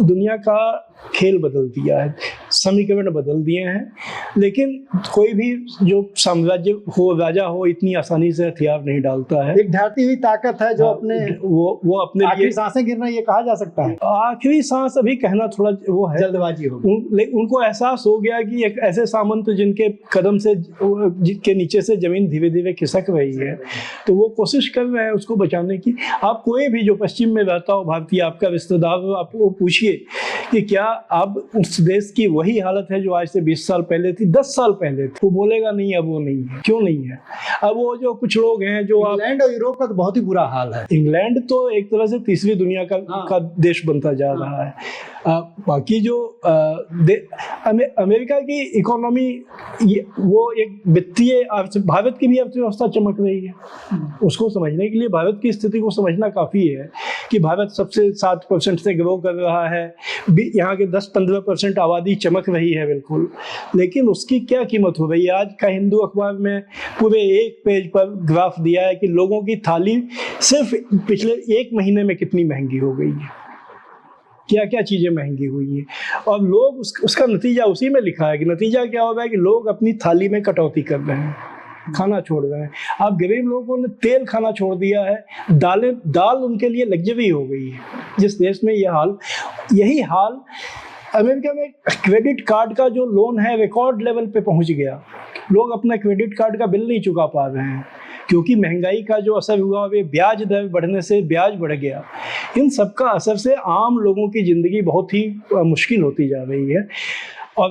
दुनिया का खेल बदल दिया है, समीकरण बदल दिए हैं। लेकिन कोई भी जो साम्राज्य हो, राजा हो, इतनी आसानी से हथियार नहीं डालता है। एक ढाती हुई ताकत है जो अपने वो अपने आखिरी सांसें गिरना, ये कहा जा सकता है। आखिरी सांस अभी कहना थोड़ा वो है, जल्दबाजी हो गई। उनको एहसास हो गया कि एक ऐसे सामंत जिनके कदम से, जिनके नीचे से जमीन धीरे धीरे खिसक रही है, तो वो कोशिश कर रहे हैं उसको बचाने की। आप कोई भी जो पश्चिम में रहता हो भारतीय, आपका रिश्तेदार हो, आप वो पूछिए कि क्या अब उस देश की वही हालत है जो आज से 20 साल पहले थी, 10 साल पहले थी। वो बोलेगा नहीं, अब वो नहीं है। क्यों नहीं है? अब वो जो कुछ लोग हैं जो, इंग्लैंड और यूरोप का तो बहुत ही बुरा हाल है। इंग्लैंड तो एक तरह से तीसरी दुनिया का देश बनता जा रहा है। बाकी जो अमेरिका की इकोनॉमी, वो एक वित्तीय, भारत की भी अर्थव्यवस्था चमक रही है। उसको समझने के लिए भारत की स्थिति को समझना काफ़ी है कि भारत सबसे 7% से ग्रो कर रहा है, यहाँ के 10-15% आबादी चमक रही है बिल्कुल। लेकिन उसकी क्या कीमत हो रही है? आज का हिंदू अखबार में पूरे एक पेज पर ग्राफ दिया है कि लोगों की थाली सिर्फ पिछले 1 महीने में कितनी महंगी हो गई है, क्या क्या चीज़ें महंगी हुई हैं। और लोग उसका नतीजा उसी में लिखा है कि नतीजा क्या हो रहा है कि लोग अपनी थाली में कटौती कर रहे हैं, खाना छोड़ रहे हैं। अब गरीब लोगों ने तेल खाना छोड़ दिया है, दाल उनके लिए लग्जरी हो गई है। जिस देश में यही हाल अमेरिका में क्रेडिट कार्ड का जो लोन है रिकॉर्ड लेवल पे पहुंच गया। लोग अपना क्रेडिट कार्ड का बिल नहीं चुका पा रहे हैं क्योंकि महंगाई का जो असर हुआ, वे ब्याज दर बढ़ने से ब्याज बढ़ गया। इन सब का असर से आम लोगों की ज़िंदगी बहुत ही मुश्किल होती जा रही है। और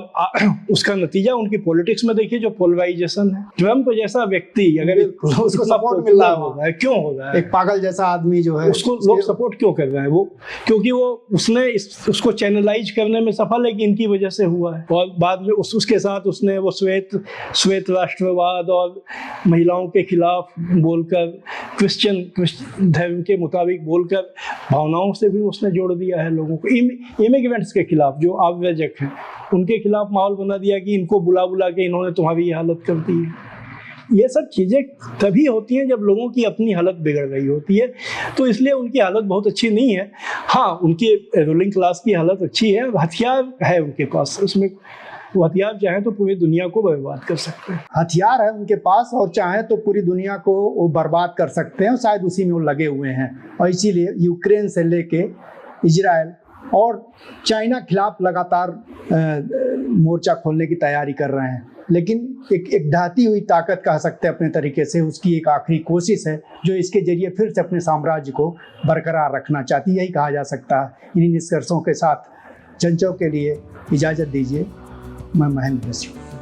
उसका नतीजा उनकी पॉलिटिक्स में देखिए, जो पोलराइजेशन है। ट्रम्प जैसा व्यक्ति अगर उसको सपोर्ट मिल रहा है, क्यों हो रहा है? एक पागल जैसा आदमी जो है, उसको लोग सपोर्ट क्यों कर रहे हैं? वो क्योंकि उसने उसको चैनलाइज करने में सफल है कि इनकी वजह से हुआ है। और बाद में उसके साथ उसने वो श्वेत राष्ट्रवाद और महिलाओं के खिलाफ बोलकर, क्रिश्चियन धर्म के मुताबिक बोलकर, भावनाओं से भी उसने जोड़ दिया है लोगों को। इमिग्रेंट्स के खिलाफ जो आव्रजक हैं, उनके खिलाफ माहौल बना दिया कि इनको बुला के इन्होंने तुम्हारी ये हालत कर दी है। ये सब चीज़ें तभी होती हैं जब लोगों की अपनी हालत बिगड़ रही होती है। तो इसलिए उनकी हालत बहुत अच्छी नहीं है। हाँ, उनकी रूलिंग क्लास की हालत अच्छी है, हथियार है उनके पास, उसमें वो हथियार चाहे तो पूरी दुनिया को बर्बाद कर सकते हैं। हथियार है उनके पास, और चाहे तो पूरी दुनिया को वो बर्बाद कर सकते हैं। शायद उसी में वो लगे हुए हैं, और इसीलिए यूक्रेन से लेके इजराइल और चाइना खिलाफ लगातार मोर्चा खोलने की तैयारी कर रहे हैं। लेकिन एक ढाती हुई ताकत कह सकते हैं अपने तरीके से, उसकी एक आखिरी कोशिश है जो इसके जरिए फिर से अपने साम्राज्य को बरकरार रखना चाहती है, यही कहा जा सकता है। इन्हीं निष्कर्षों के साथ चंचों के लिए इजाज़त दीजिए। मैं महेंद्र सिंह।